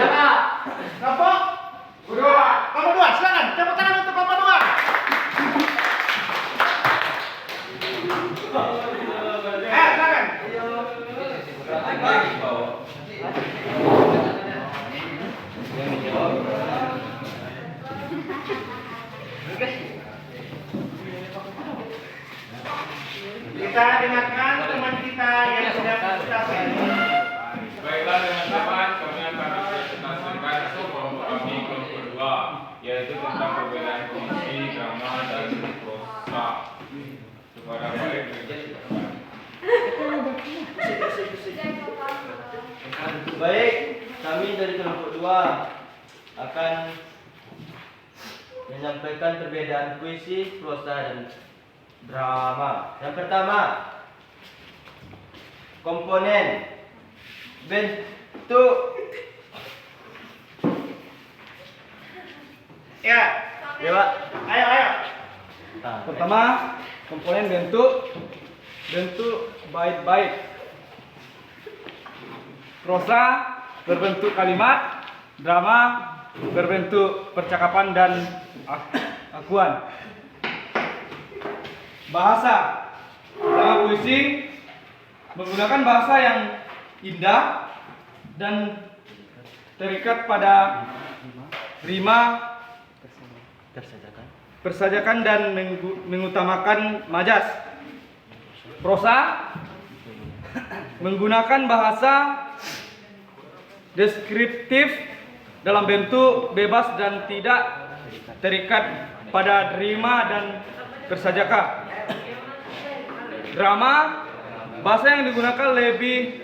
I: kami dari kelompok 2 akan menyampaikan perbedaan puisi, prosa, dan drama. Yang pertama, komponen bentuk.
A: Ya.
I: Ya, Pak.
A: Ayo.
I: Nah,
E: Pertama, komponen bentuk bait-bait. Prosa berbentuk kalimat, drama berbentuk percakapan dan akuan. Bahasa dalam puisi menggunakan bahasa yang indah dan terikat pada rima, persajakan dan mengutamakan majas. Prosa menggunakan bahasa deskriptif dalam bentuk bebas dan tidak terikat pada rima dan persajaka. Drama, bahasa yang digunakan lebih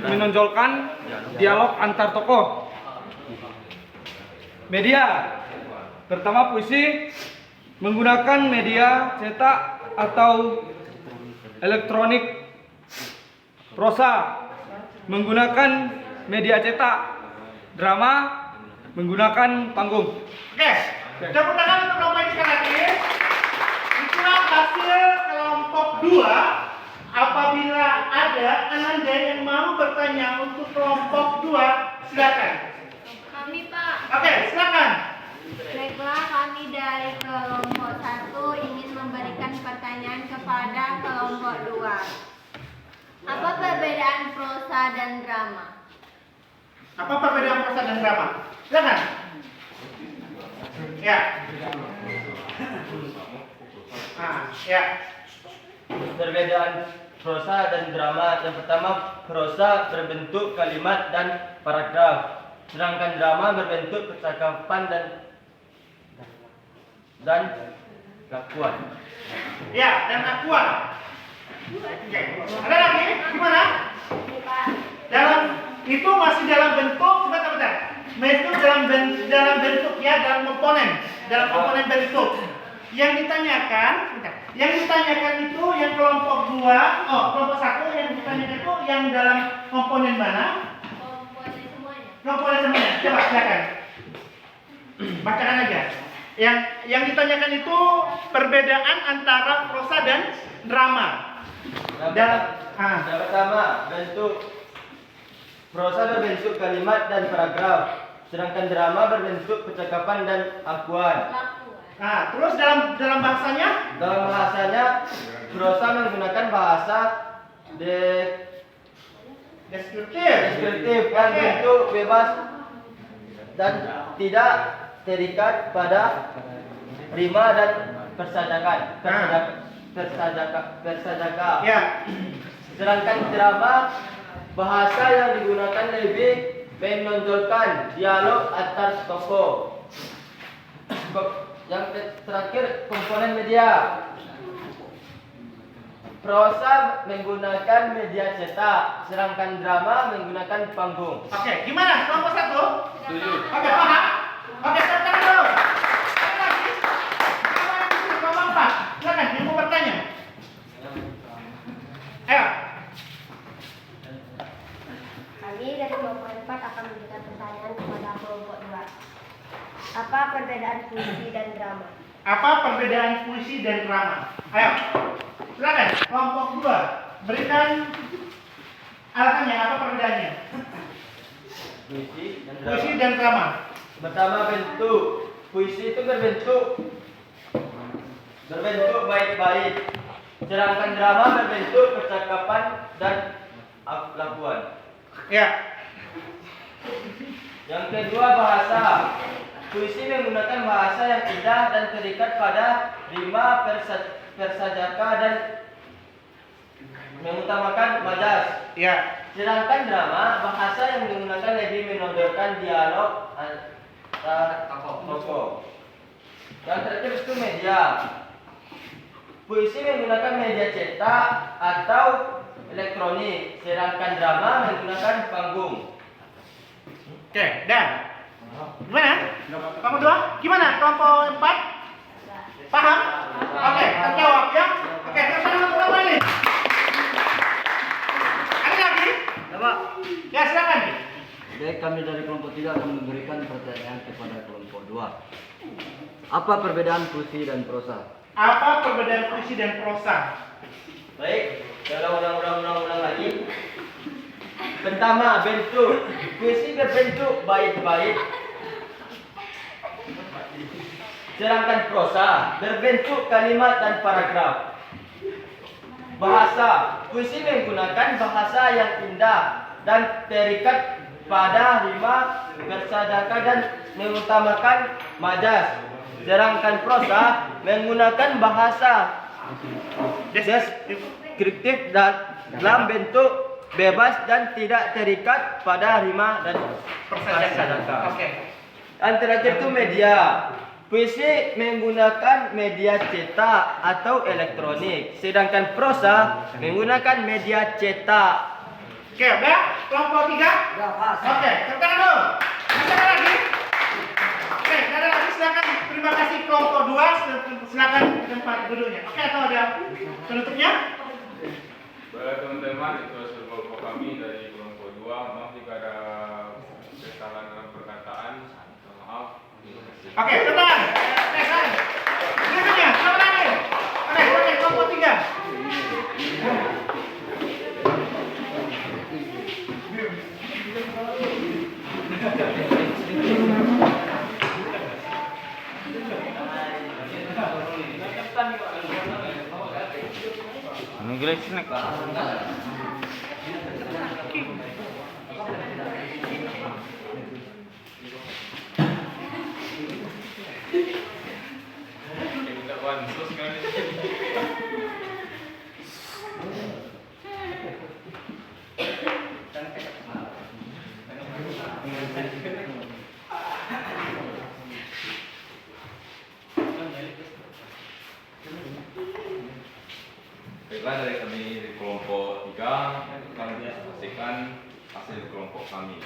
E: menonjolkan dialog antar tokoh. Media, pertama puisi menggunakan media cetak atau elektronik. Prosa menggunakan media cetak. Drama menggunakan panggung.
A: Oke. Tepuk tangan untuk kelompok ini sekali lagi. Itulah hasil kelompok 2. Apabila ada Ananda yang mau bertanya untuk kelompok 2, silakan.
H: Kami Pak.
A: Oke, silakan.
H: Baiklah, kami dari kelompok 1 ingin memberikan pertanyaan kepada kelompok 2. Apa perbedaan prosa dan drama?
A: Apa perbedaan prosa dan drama? Silakan. Ya. Ya.
I: perbedaan prosa dan drama. Yang pertama, prosa berbentuk kalimat dan paragraf, sedangkan drama berbentuk percakapan dan akuan.
A: Ya, dan akuan. Oke. Ada lagi? Gimana? Dalam itu masih dalam bentuk, sebentar. Bentuk dalam bentuk ya, dalam komponen bentuk. Yang ditanyakan itu yang kelompok 2, kelompok 1 yang ditanyakan itu yang dalam komponen mana? Komponen semuanya. Coba silakan. Bacakan aja. Yang ditanyakan itu perbedaan antara prosa dan drama.
I: Yang pertama, bentuk prosa berbentuk kalimat dan paragraf, sedangkan drama berbentuk percakapan dan akuan.
A: Nah, terus dalam bahasanya?
I: Dalam bahasanya, prosa menggunakan bahasa deskriptif dan bentuk bebas dan tidak terikat pada rima dan persajaka.
A: Ya.
I: Sedangkan drama, bahasa yang digunakan lebih menonjolkan dialog antar tokoh. Yang terakhir, komponen media. Prosa menggunakan media cetak, sedangkan drama menggunakan panggung.
A: Oke, gimana? Kelompok 1?
I: Setuju.
A: Oke, paham? Oke, silakan dulu. Ada lagi? Kelompok 4. Silakan, yang mau bertanya. Ayo.
J: Kami dari kelompok 4 akan memberikan pertanyaan kepada kelompok 2. Apa perbedaan puisi dan drama?
A: Apa perbedaan puisi dan drama? Ayo. Silakan, kelompok 2. Berikan alasannya, apa perbedaannya? Puisi dan drama.
I: Pertama, bentuk. Puisi itu berbentuk bait-bait, sedangkan drama berbentuk percakapan dan lakuan.
A: Ya.
I: Yang kedua, bahasa. Puisi menggunakan bahasa yang indah dan terikat pada rima, persajaka dan mengutamakan majas.
A: Ya.
I: Sedangkan drama, bahasa yang menggunakan lebih menonjolkan dialog antar tokoh. Yang terakhir itu media. Puisi menggunakan media cetak atau elektronik, sedangkan sedangkan drama menggunakan panggung.
A: Oke, dan gimana? Kelompok 2? Gimana? Kelompok 4? Paham? Oke, terjawab ya. Oke, terus berapa ini? Ada lagi?
B: Pak.
A: Ya, silakan.
B: Baik, kami dari kelompok 3 akan memberikan pertanyaan kepada kelompok 2. Apa perbedaan puisi dan prosa?
A: Apa perbedaan puisi dan prosa?
I: Baik, kalau ulang lagi. Pertama, bentuk. Puisi berbentuk bait-bait. Sedangkan prosa berbentuk kalimat dan paragraf. Bahasa. Puisi menggunakan bahasa yang indah dan terikat pada rima, bersadaka dan mengutamakan majas. Sedangkan prosa menggunakan bahasa deskriptif dan dalam bentuk bebas dan tidak terikat pada rima dan persadaka.
A: Oke.
I: Dan terakhir itu media. Puisi menggunakan media cetak atau elektronik, sedangkan prosa menggunakan media cetak.
A: Oke, udah? Kelompok 3? Oke, tertarik dulu. Masih ada lagi? Oke, ada lagi, silakan. Terima kasih kelompok 2, silakan tempat duduknya. Oke, atau ada penutupnya?
E: Baik teman-teman, itu hasil kelompok kami dari kelompok 2. Maaf jika ada kesalahan dalam perkataan. Maaf.
A: Oke, tenang. Berikutnya, siapa lagi? Oke, kelompok 3.
K: Baiklah, dari kami di kelompok 3 kami pastikan hasil kelompok kami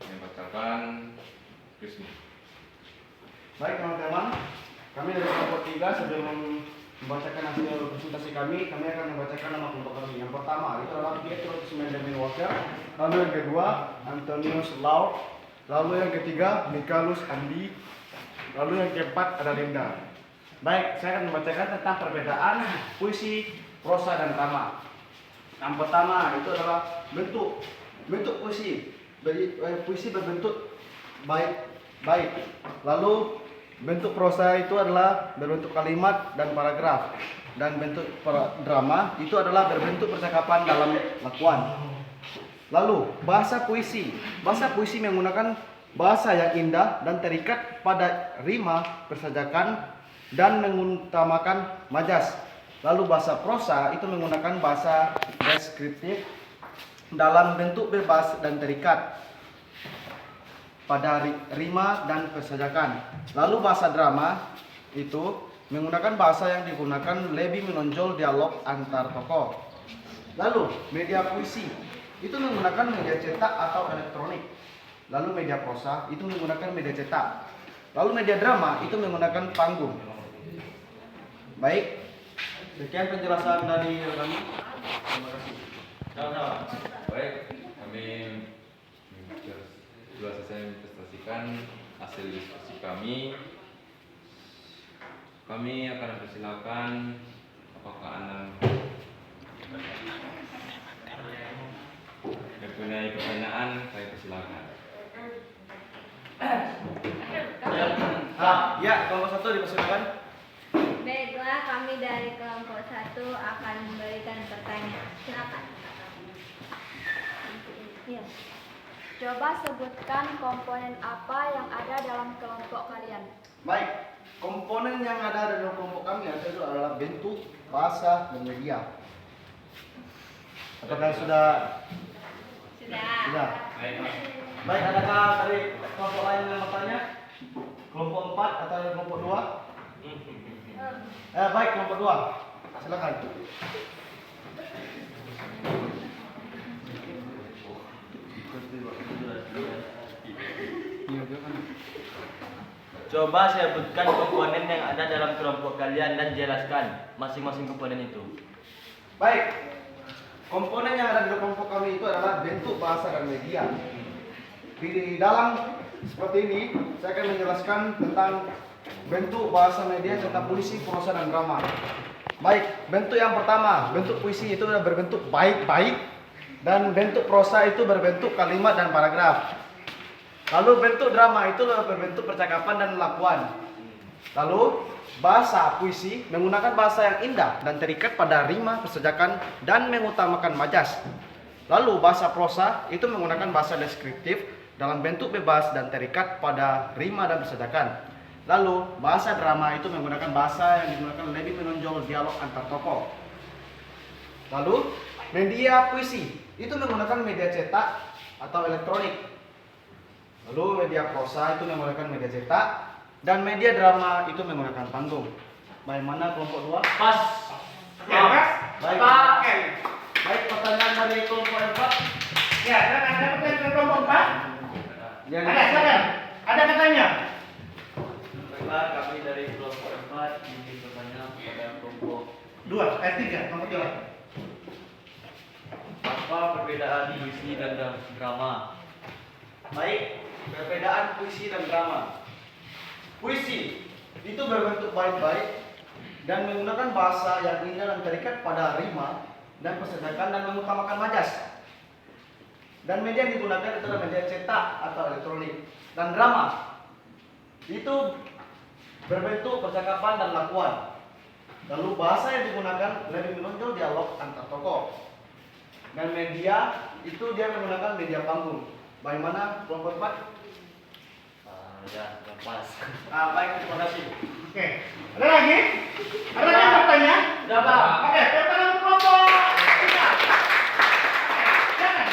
K: yang bacakan Krismi.
G: Baik teman-teman, kami dari kelompok 3 sebelum membacakan hasil presentasi kami akan membacakan nama kelompok kami. Yang pertama itu adalah Pietro Benjamin Walker, lalu yang kedua Antonius Lau, lalu yang ketiga Mikalus Andi, lalu yang keempat ada Linda. Baik, saya akan membacakan tentang perbedaan puisi, prosa dan drama. Yang pertama itu adalah bentuk puisi. Puisi berbentuk bait. Lalu bentuk prosa itu adalah berbentuk kalimat dan paragraf. Dan bentuk drama itu adalah berbentuk percakapan dalam lakuan. Lalu bahasa puisi. Bahasa puisi menggunakan bahasa yang indah dan terikat pada rima, persajakan dan mengutamakan majas. Lalu bahasa prosa itu menggunakan bahasa deskriptif dalam bentuk bebas dan terikat pada rima dan persajakan. Lalu bahasa drama itu menggunakan bahasa yang digunakan lebih menonjol dialog antar tokoh. Lalu media puisi itu menggunakan media cetak atau elektronik. Lalu media prosa itu menggunakan media cetak. Lalu media drama itu menggunakan panggung. Baik, sekian penjelasan dari kami. Terima kasih.
K: Sama-sama. Baik, kami sudah selesai mempresentasikan hasil diskusi kami. Kami akan persilakan apakah Anda mempunyai pertanyaan, saya persilakan.
G: Ya, kelompok 1 dipersilakan.
H: Baiklah, kami dari kelompok 1 akan memberikan pertanyaan. Silakan. Iya.
J: Coba sebutkan komponen apa yang ada dalam kelompok kalian.
G: Baik, komponen yang ada dalam kelompok kami itu adalah bentuk, bahasa, dan media. Apakah sudah? Sudah. Baik, adakah dari kelompok lain yang bertanya? Kelompok 4 atau kelompok 2? Baik, kelompok 2. Silakan.
I: Coba sebutkan komponen yang ada dalam kelompok kalian dan jelaskan masing-masing komponen itu.
G: Baik, komponen yang ada di kelompok kami itu adalah bentuk, bahasa, dan media. Di dalam seperti ini, saya akan menjelaskan tentang bentuk, bahasa, media, tentang puisi, prosa, dan drama. Baik, bentuk yang pertama, bentuk puisi itu adalah berbentuk bait-bait, dan bentuk prosa itu berbentuk kalimat dan paragraf. Lalu bentuk drama itu adalah berbentuk percakapan dan lakuan. Lalu bahasa puisi menggunakan bahasa yang indah dan terikat pada rima, persejakan, dan mengutamakan majas. Lalu bahasa prosa itu menggunakan bahasa deskriptif dalam bentuk bebas dan terikat pada rima dan persejakan. Lalu bahasa drama itu menggunakan bahasa yang digunakan lebih menonjol dialog antar tokoh. Lalu media puisi itu menggunakan media cetak atau elektronik. Lalu media prosa itu menggunakan media cetak, dan media drama itu menggunakan panggung. Bagaimana kelompok 2?
A: Pas. Ya, Mas.
G: Baik.
A: Pakai.
G: Baik, pertanyaan dari kelompok 4.
A: Ya, silakan. Ada pertanyaan dari kelompok 4?
G: Ya,
A: Ada, silakan. Ada katanya.
F: Baiklah, kami dari kelompok 4 ingin bertanya kepada kelompok
A: 3, nomor 3.
F: apa perbedaan puisi dan drama?
G: Baik, perbedaan puisi dan drama. Puisi itu berbentuk bait-bait dan menggunakan bahasa yang indah dan terikat pada rima dan persejakan dan mengutamakan majas. Dan media yang digunakan adalah media cetak atau elektronik. Dan drama itu berbentuk percakapan dan lakuan. Lalu bahasa yang digunakan lebih menonjol dialog antar tokoh. Dan media itu dia menggunakan media panggung. Bagaimana kelompok 4?
F: Ya, lepas.
G: Baik, terima kasih.
A: Oke. Ada lagi? Ada lagi yang bertanya?
I: Sudah, Pak.
A: Oke, pertanyaan kelompok 3. Silakan.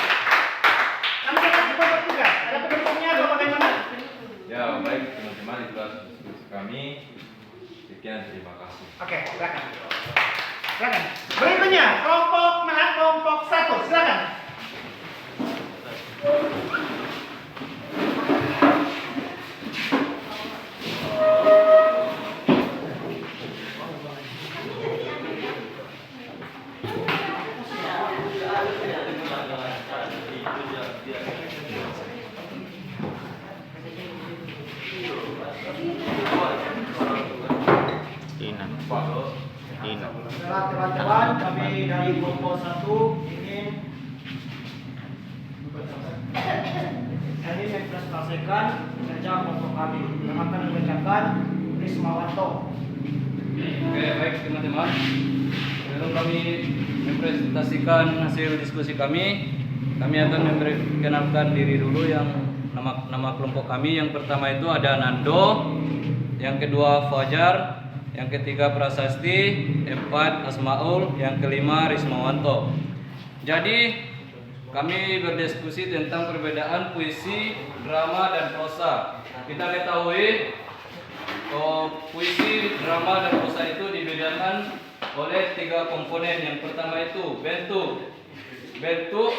A: Kami akan kelompok 3. Ada pendukungnya atau bagaimana?
K: Ya, baik teman-teman, itulah diskusi kami. Sekian, terima kasih.
A: Oke, silakan. Silakan. Berikutnya, kelompok 1. Silakan.
G: Teman-teman, kami dari kelompok 1 ingin mempresentasikan kerja kelompok kami yang akan dibacakan Rismawanto.
C: Oke, baik teman-teman. Sebelum kami mempresentasikan hasil diskusi kami akan memperkenalkan diri dulu yang nama kelompok kami. Yang pertama itu ada Nando, yang kedua Fajar, yang ketiga Prasasti, 4 Asmaul, yang kelima Rismawanto. Jadi kami berdiskusi tentang perbedaan puisi, drama, dan prosa. Kita ketahui puisi, drama, dan prosa itu dibedakan oleh 3 komponen. Yang pertama itu bentuk. Bentuk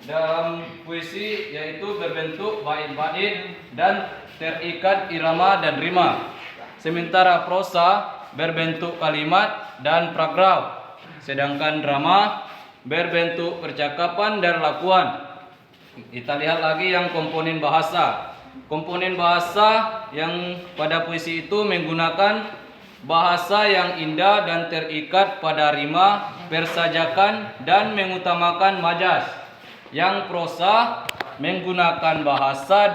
C: dalam puisi yaitu berbentuk bait-bait dan terikat irama dan rima. Sementara prosa berbentuk kalimat dan paragraf. Sedangkan drama berbentuk percakapan dan lakuan. Kita lihat lagi yang komponen bahasa. Komponen bahasa yang pada puisi itu menggunakan bahasa yang indah dan terikat pada rima, persajakan, dan mengutamakan majas. Yang prosa menggunakan bahasa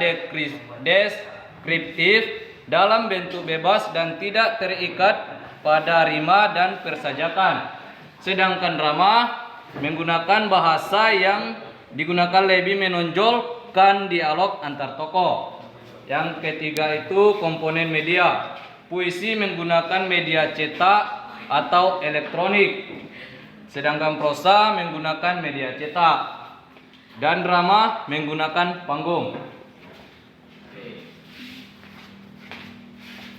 C: deskriptif dalam bentuk bebas dan tidak terikat pada rima dan persajakan. Sedangkan drama menggunakan bahasa yang digunakan lebih menonjolkan dialog antar tokoh. Yang ketiga itu komponen media. Puisi menggunakan media cetak atau elektronik, sedangkan prosa menggunakan media cetak, dan drama menggunakan panggung.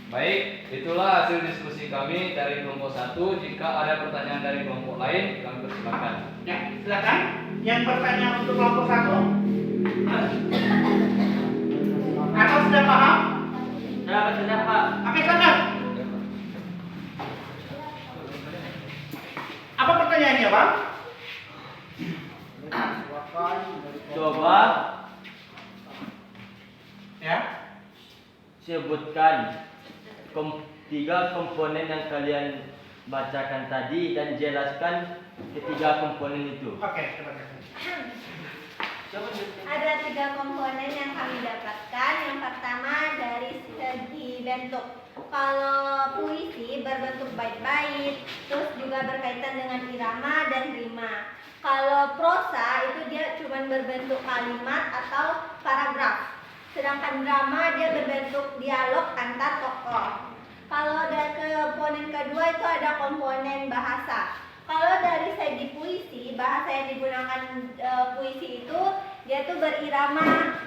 C: Baik, itulah hasil diskusi kami dari kelompok 1. Jika ada pertanyaan dari kelompok lain, kami persilakan.
A: Ya, silakan. Yang bertanya untuk kelompok 1. Atau sudah paham?
I: Sudah, Pak.
A: Oke, silakan. Apa pertanyaannya, Bang?
I: Coba
A: Ya.
I: sebutkan tiga komponen yang kalian bacakan tadi dan jelaskan ketiga komponen itu.
A: Oke, terima kasih.
J: Ada 3 komponen yang kami dapatkan. Yang pertama dari segi bentuk. Kalau puisi berbentuk bait-bait, terus juga berkaitan dengan irama dan rima. Kalau prosa itu dia cuma berbentuk kalimat atau paragraf. Sedangkan drama dia berbentuk dialog antar tokoh. Kalau dari komponen kedua itu ada komponen bahasa. Kalau dari segi puisi, bahasa yang digunakan puisi itu dia tuh berirama,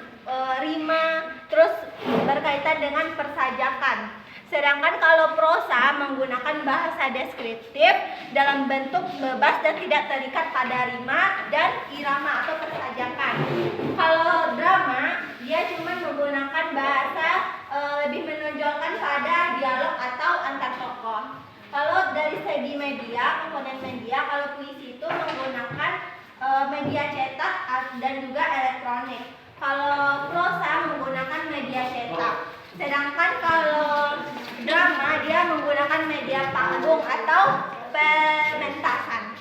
J: rima, terus berkaitan dengan persajakan. Sedangkan kalau prosa menggunakan bahasa deskriptif dalam bentuk bebas dan tidak terikat pada rima dan irama atau persajakan. Kalau drama dia cuma menggunakan bahasa lebih menonjolkan pada dialog atau antar tokoh. Kalau dari segi media, komponen media, kalau puisi itu menggunakan media cetak dan juga elektronik. Kalau prosa menggunakan media cetak. Sedangkan kalau drama dia menggunakan media panggung atau pementasan.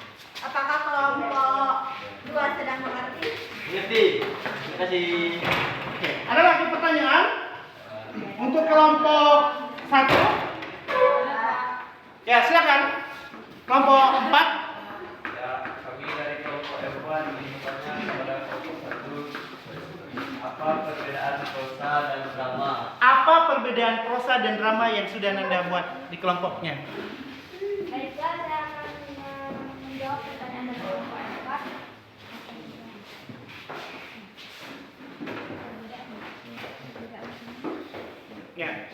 J: Apakah kelompok 2 sedang mengerti?
I: Mengerti. Terima kasih.
A: Oke, ada lagi pertanyaan? Untuk kelompok 1? Ya, silakan. Kelompok 4?
B: Ya, kami dari kelompok F1 ingin bertanya kepada kelompok 1, apa perbedaan prosa dan drama?
A: Apa perbedaan prosa dan drama yang sudah Nanda buat di kelompoknya?
H: Baiklah, saya akan menjawab pertanyaan dari kelompok 4.
A: Ya.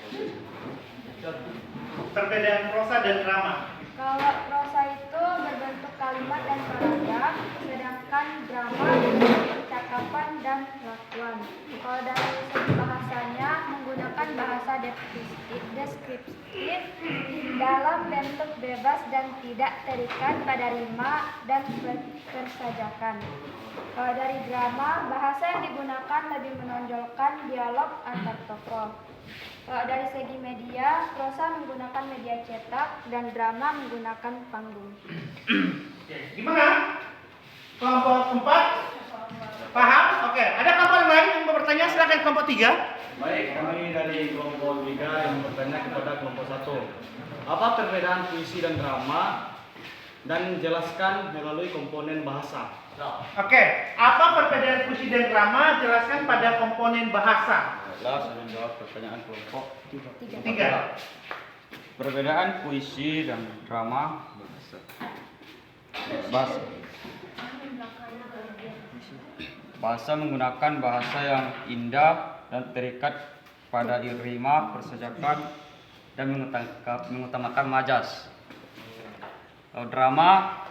A: Perbedaan prosa dan drama.
H: Kalau prosa itu berbentuk kalimat dan paragraf, sedangkan drama berbentuk percakapan dan lakuan. Kalau dari segi bahasanya menggunakan bahasa deskriptif dalam bentuk bebas dan tidak terikat pada rima dan persajakan. Kalau dari drama, bahasa yang digunakan lebih menonjolkan dialog antar tokoh. Kalau dari segi media, prosa menggunakan media cetak dan drama menggunakan panggung.
A: Oke, gimana? Kelompok 4? Paham? Oke, ada kelompok yang lain yang mau bertanya? Silakan kelompok 3.
B: Baik, kami dari kelompok 3 yang bertanya kepada kelompok 1. Apa perbedaan puisi dan drama? Dan jelaskan melalui komponen bahasa.
A: Oke, apa perbedaan puisi dan drama? Jelaskan pada komponen bahasa.
K: Baiklah, saya menjawab pertanyaan kelompok
A: 3.
K: Perbedaan puisi dan drama bahasa menggunakan bahasa yang indah dan terikat pada irama, persajakan dan mengutamakan majas. Kalau drama,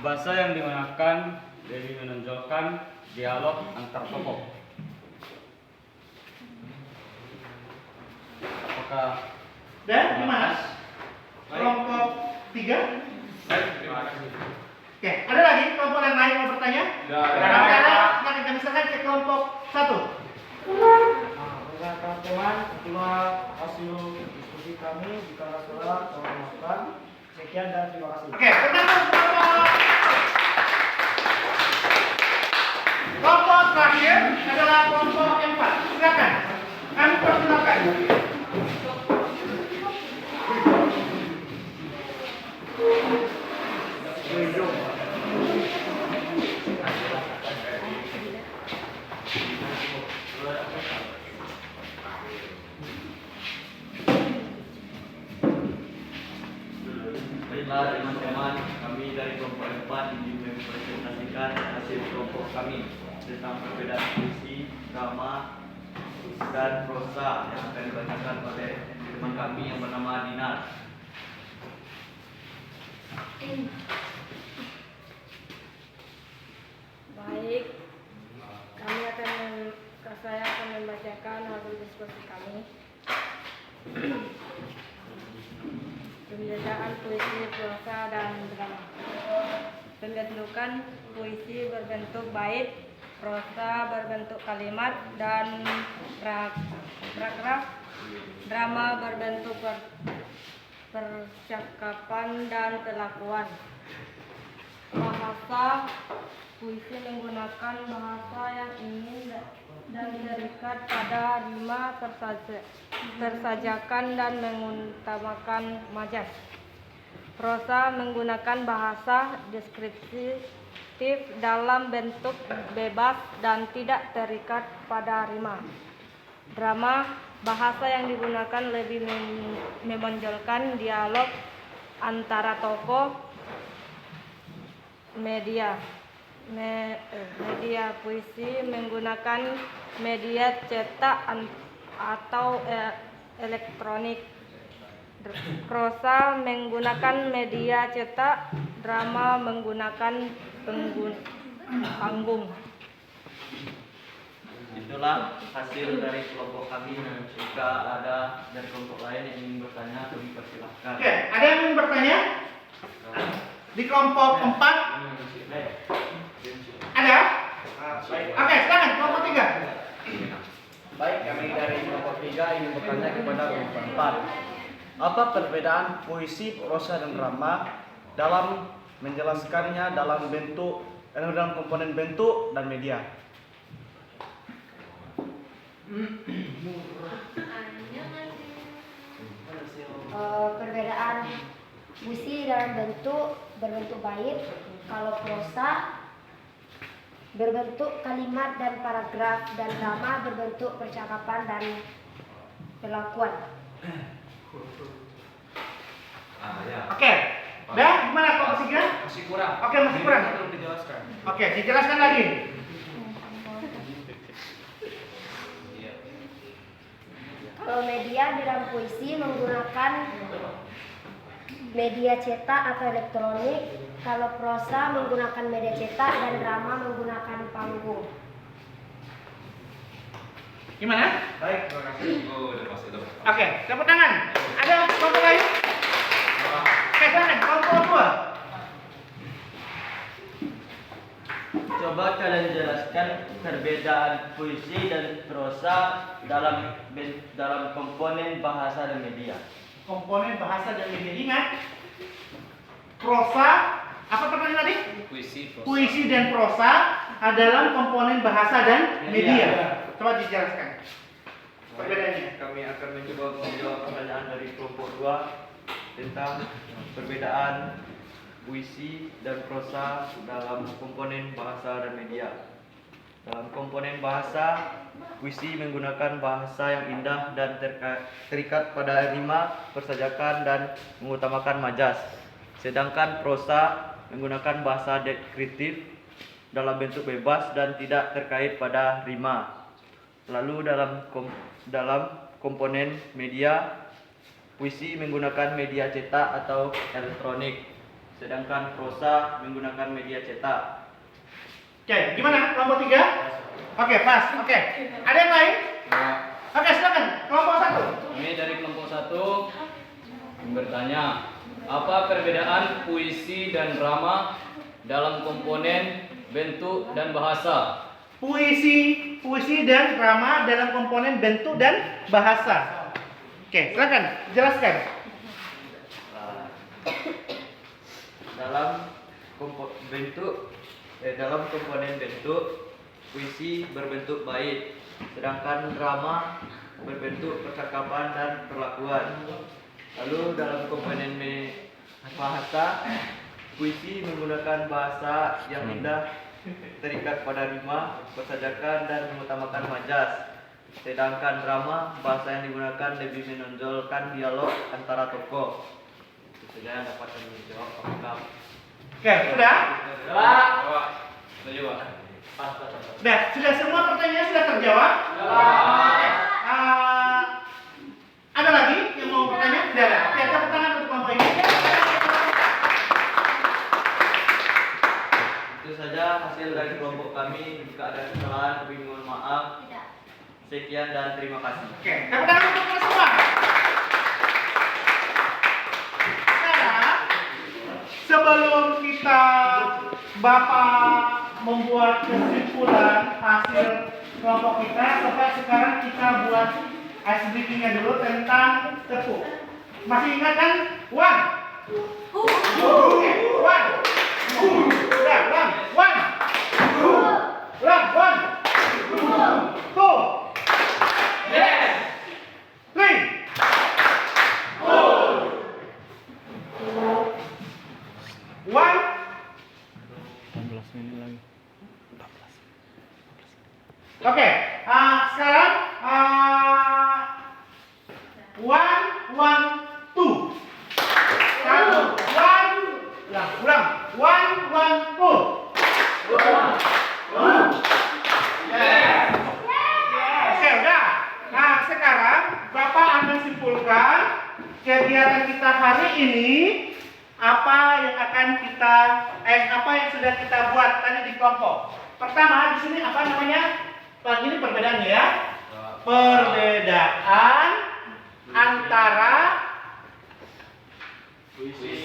K: bahasa yang digunakan lebih menonjolkan dialog antar tokoh. Apakah
A: Dan gimana? Kelompok 3?
E: Baik, terima kasih.
A: Oke, ada lagi kelompok yang lain mau bertanya?
E: Tidak
A: Kalau
E: ada.
A: ada, silakan kami serahkan ke kelompok 1.
G: Baiklah teman-teman, itulah hasil diskusi kami. Jika ada salah, tolong maafkan. Sekian dan terima kasih.
A: Oke, pertama kelompok terakhir adalah kelompok 4. Silakan. Kami persilakan.
F: Baiklah teman-teman, kami dari kelompok 4 ingin mempresentasikan hasil kelompok kami tentang perbedaan puisi, drama, dan prosa yang akan dibacakan oleh teman kami yang bernama Dinar.
D: Baik, saya akan membacakan hasil diskusi kami. Pembedaan puisi, prosa, dan drama. Pembentukan puisi berbentuk bait, prosa berbentuk kalimat, dan paragraf. Drama berbentuk percakapan dan pelakuan. Bahasa puisi menggunakan bahasa yang ingin dan terikat pada rima, tersajakan, dan mengutamakan majas. Prosa menggunakan bahasa deskriptif dalam bentuk bebas dan tidak terikat pada rima. Drama, bahasa yang digunakan lebih menonjolkan dialog antara tokoh. Media puisi menggunakan media cetak atau elektronik. Prosa menggunakan media cetak, drama menggunakan panggung.
I: Itulah hasil dari kelompok kami. Jika ada dari kelompok lain yang ingin bertanya, kami persilahkan.
A: Oke, ada yang ingin bertanya? Di kelompok 4 ada? Oke, silakan kelompok 3.
G: Baik, kami dari kelompok 3 ingin bertanya kepada kelompok 4. Apa perbedaan puisi, prosa, dan drama dalam menjelaskannya dalam komponen bentuk dan media?
H: Perbedaan puisi dalam berbentuk bait, kalau prosa berbentuk kalimat dan paragraf, dan drama berbentuk percakapan dan pelakuan.
A: Oke, dah gimana kelompok 3?
E: Masih kurang.
A: Oke, masih kurang.
E: Belum dijelaskan.
A: Oke, dijelaskan lagi.
H: Kalau media dalam puisi menggunakan media cetak atau elektronik, kalau prosa menggunakan media cetak, dan drama menggunakan panggung.
A: Gimana?
K: Baik, terima kasih. Oh, udah pasti udah.
A: Oke, tepuk tangan. Ada kelompok lain? Oke, silakan kelompok 2.
I: Coba kalian jelaskan perbedaan puisi dan prosa dalam komponen bahasa dan media.
A: Komponen bahasa dan media. Ingat, prosa, apa pertanyaan tadi? Puisi dan prosa dalam komponen bahasa dan media. Coba dijelaskan perbedaannya.
I: Kami akan mencoba menjawab pertanyaan dari kelompok 2 tentang perbedaan puisi dan prosa dalam komponen bahasa dan media. Dalam komponen bahasa, puisi menggunakan bahasa yang indah dan terikat pada rima, persajakan, dan mengutamakan majas. Sedangkan prosa menggunakan bahasa deskriptif dalam bentuk bebas dan tidak terkait pada rima. Lalu dalam komponen media, puisi menggunakan media cetak atau elektronik, sedangkan prosa menggunakan media cetak.
A: Oke, gimana kelompok 3? Oke, pas. Oke. Ada yang lain? Oke, silakan kelompok 1.
C: Kami dari kelompok 1 bertanya, apa perbedaan puisi dan drama dalam komponen bentuk dan bahasa?
A: Puisi dan drama dalam komponen bentuk dan bahasa. Oke, silakan jelaskan.
I: Dalam komponen bentuk, puisi berbentuk bait, sedangkan drama berbentuk percakapan dan perlakuan. Lalu dalam komponen bahasa, puisi menggunakan bahasa yang indah, terikat pada rima, persajakan, dan mengutamakan majas. Sedangkan drama, bahasa yang digunakan lebih menonjolkan dialog antara tokoh. Itu saja yang dapat kami jawab. Apakah
A: Oke, sudah?
C: Setuju, Pak.
A: Sudah semua pertanyaan sudah terjawab? Oke. Ada lagi yang mau bertanya? Tidak ada. Oke, tepuk tangan untuk kelompok ini.
I: itu saja hasil dari kelompok kami. Jika ada kesalahan, kami mohon maaf. Sekian dan terima kasih.
A: Oke, tepuk tangan untuk kita semua. sebelum Bapak membuat kesimpulan hasil kelompok kita, sekarang kita buat ice breaking-nya dulu tentang tepuk. Masih ingat kan? One. Oke, one. Udah, one. Two. Three. One.
B: 14 menit lagi.
A: Oke, sekarang one, two. Satu, one, ulang. One, two. Oke, udah. Nah, sekarang Bapak akan simpulkan kegiatan kita hari ini. Apa yang sudah kita buat tadi di kelompok. Pertama, di sini apa namanya? Ini perbedaannya ya. Perbedaan antara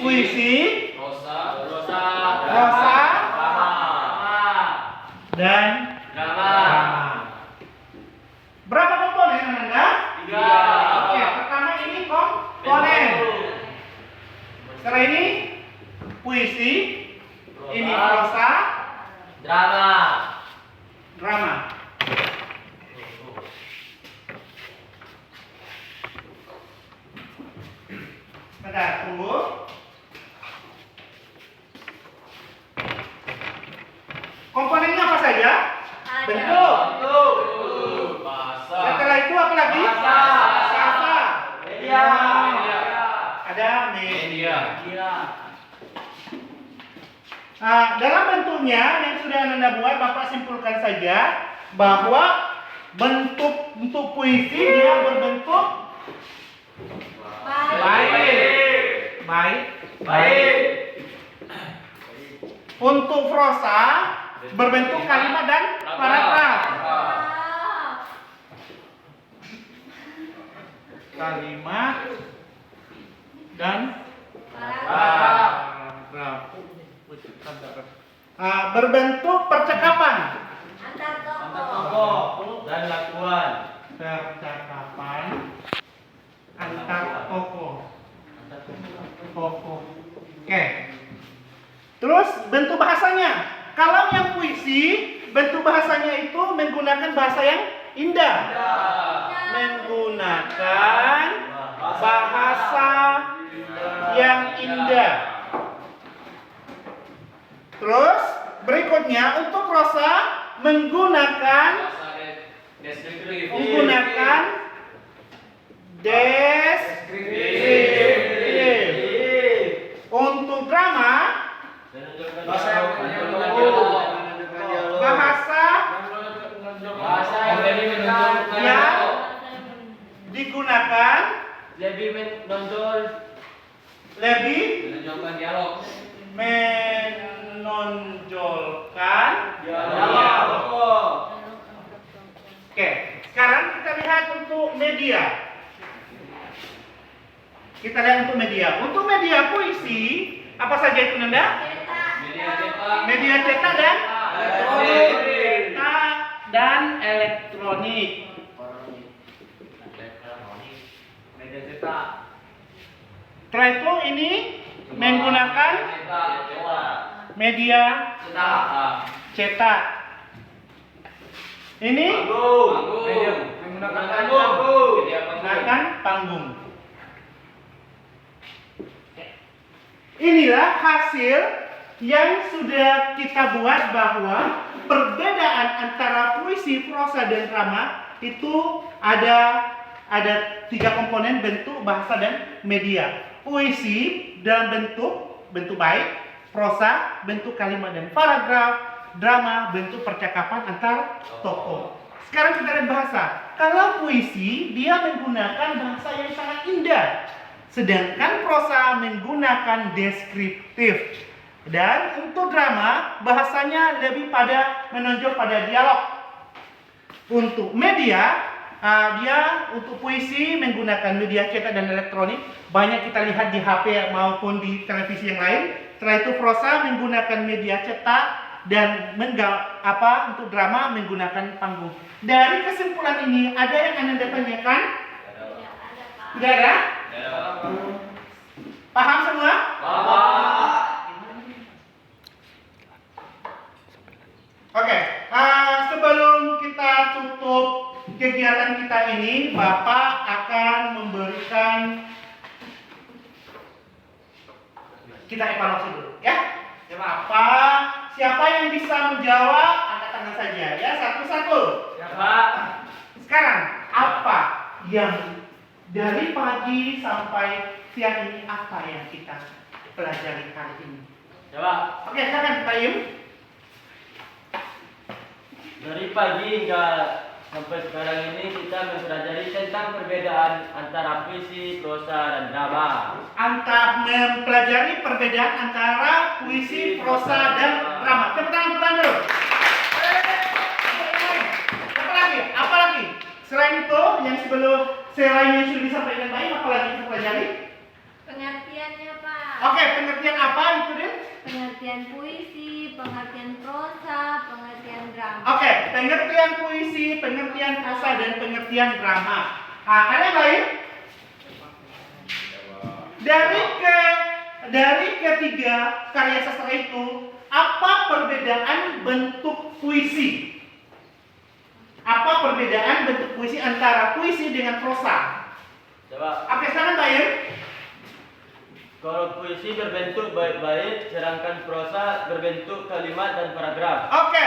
A: puisi, prosa, dan drama. Berapa komponen Anda? 3. Oke, pertama ini komponen. Setelah ini puisi, ini prosa, drama. Bentar, tunggu. Komponennya apa saja? Bentuk. Setelah itu apa lagi? Bahasa. Media. Ada media. Dalam bentuknya yang sudah Anda buat, Bapak simpulkan saja bahwa bentuk puisi dia berbentuk baik. Untuk prosa berbentuk kalimat dan paragraf. Kalimat dan paragraf. Berbentuk percakapan
J: Antar
I: tokoh dan lakuan.
A: Percakapan antar tokoh. Oke. Terus bentuk bahasanya. Kalau yang puisi, bentuk bahasanya itu menggunakan bahasa yang indah. Menggunakan bahasa yang indah. Terus berikutnya untuk prosa menggunakan deskriptif. Untuk drama bahasa yang digunakan lebih menonjolkan dialog. Oke, sekarang kita lihat untuk media. Untuk media puisi, apa saja itu Nanda? Media cetak dan elektronik. Media cetak. Setelah itu ini menggunakan media cetak. Ini menggunakan panggung. Inilah hasil yang sudah kita buat bahwa perbedaan antara puisi, prosa, dan drama itu ada 3 komponen: bentuk, bahasa, dan media. Puisi dalam bentuk baik, prosa bentuk kalimat dan paragraf, drama bentuk percakapan antar tokoh. Sekarang kita lihat bahasa. Kalau puisi dia menggunakan bahasa yang sangat indah, sedangkan prosa menggunakan deskriptif. Dan untuk drama bahasanya lebih menonjol pada dialog. Untuk media dia untuk puisi menggunakan media cetak dan elektronik. Banyak kita lihat di HP maupun di televisi yang lain. Setelah itu prosa menggunakan media cetak dan untuk drama menggunakan panggung. Dari kesimpulan ini ada yang Anda tanyakan? Tidak ada? Paham semua? Oke, sebelum kita tutup kegiatan kita ini, Bapak akan memberikan kita evaluasi dulu, ya. Siapa yang bisa menjawab, angkat tangan saja, ya, satu-satu. Sekarang, apa yang dari pagi sampai siang ini, apa yang kita pelajari hari ini? Oke, silakan Pak Yum.
I: Dari pagi hingga sampai sekarang ini kita mempelajari tentang perbedaan antara puisi, prosa, dan drama.
A: Mempelajari perbedaan antara puisi, prosa, dan drama. Tepuk tangan dulu. Apa lagi? Selain itu, yang selain yang sudah disampaikan baik, apa lagi kita pelajari?
J: Pengertiannya, Pak.
A: Oke, pengertian apa itu deh?
J: Pengertian puisi, pengertian prosa, pengertian drama.
A: Oke, pengertian puisi, pengertian prosa, dan pengertian drama. Ada yang lain? Dari ketiga karya sastra itu, apa perbedaan bentuk puisi? Apa perbedaan bentuk puisi antara puisi dengan prosa? Oke, sekarang Pak Yum.
I: Kalau puisi berbentuk bait-bait, sedangkan prosa berbentuk kalimat dan paragraf.
A: Oke,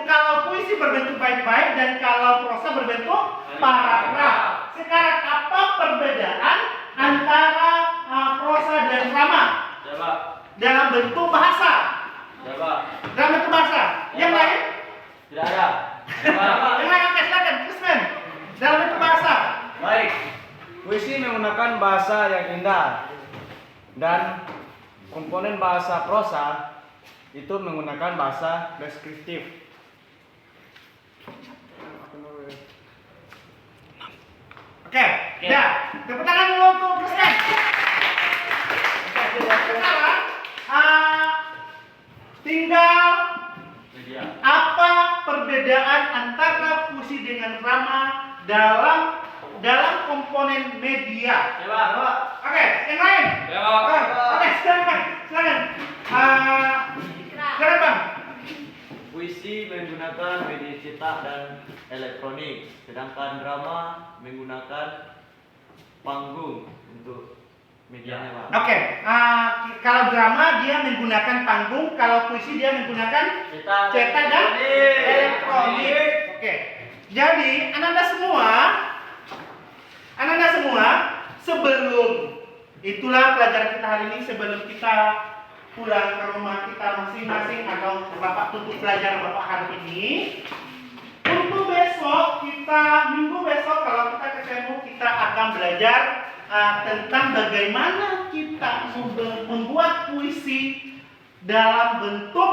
A: kalau puisi berbentuk bait-bait dan kalau prosa berbentuk paragraf. Sekarang apa perbedaan antara prosa dan drama? Dalam bentuk bahasa. Dalam bentuk bahasa. Yang lain?
I: Tidak ada.
A: Yang lain, oke, silakan, Krismen. Dalam bentuk bahasa.
B: Baik. Puisi menggunakan bahasa yang indah. Dan komponen bahasa prosa itu menggunakan bahasa deskriptif.
A: Oke, ya. Tepuk tangan dulu untuk Krismen. Sekarang tinggal apa perbedaan antara puisi dengan drama dalam komponen media? Oke, yang lain? Oke, silakan. Silakan Bang.
I: Puisi menggunakan media cetak dan elektronik, sedangkan drama menggunakan panggung untuk medianya, Pak.
A: Oke, kalau drama dia menggunakan panggung, kalau puisi dia menggunakan cetak dan elektronik. Oke, jadi Ananda semua, sebelum itulah pelajaran kita hari ini, sebelum kita pulang ke rumah kita masing-masing atau Bapak tutup pelajaran Bapak hari ini, untuk minggu besok kalau kita ketemu, kita akan belajar tentang bagaimana kita membuat puisi dalam bentuk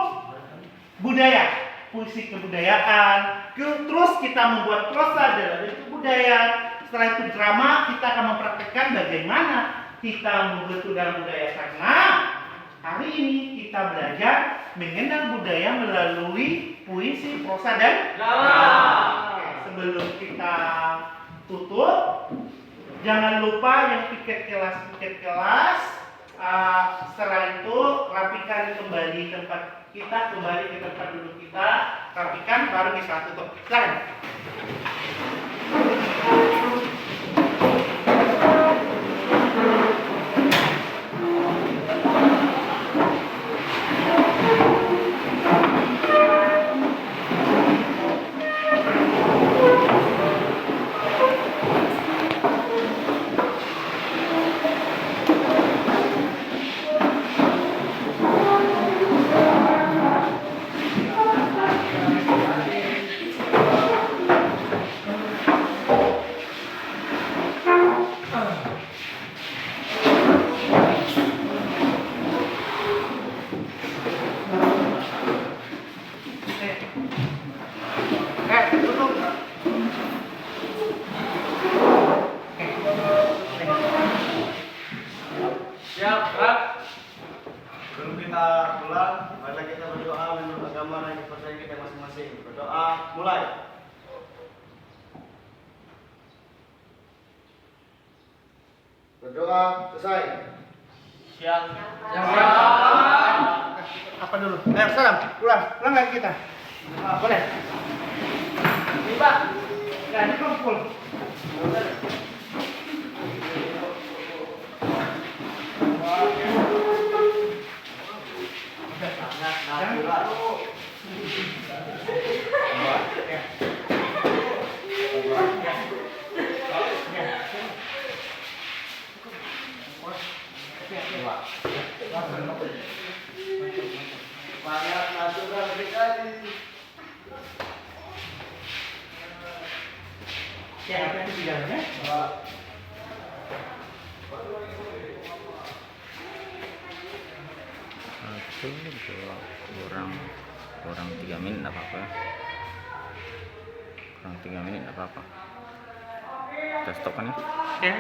A: budaya, puisi kebudayaan, terus kita membuat prosa dalam bentuk budaya. Setelah itu drama, kita akan mempraktekkan bagaimana kita membentuk dalam budaya, karena hari ini kita belajar mengenal budaya melalui puisi, prosa, dan drama. Sebelum kita tutup, jangan lupa yang tiket kelas. Setelah itu rapikan kembali tempat kita, kembali ke tempat duduk kita, rapikan, baru kita tutup. Silakan.
E: Siap, Kak. Belum
G: kita masing-masing. Berdoa, mulai. Berdoa, selesai.
F: Siang.
A: Apa dulu? Ayo, salam. Ulang lagi kita. Boleh. Ini Pak. Nah, ini kumpul.
F: Sangat natural.
G: Sangat natural sekali.
A: Ya, apa yang dibilangnya?
L: kurang 3 menit enggak apa-apa. Kurang 3 menit enggak apa-apa. Kita stop kan ya?
A: Oke.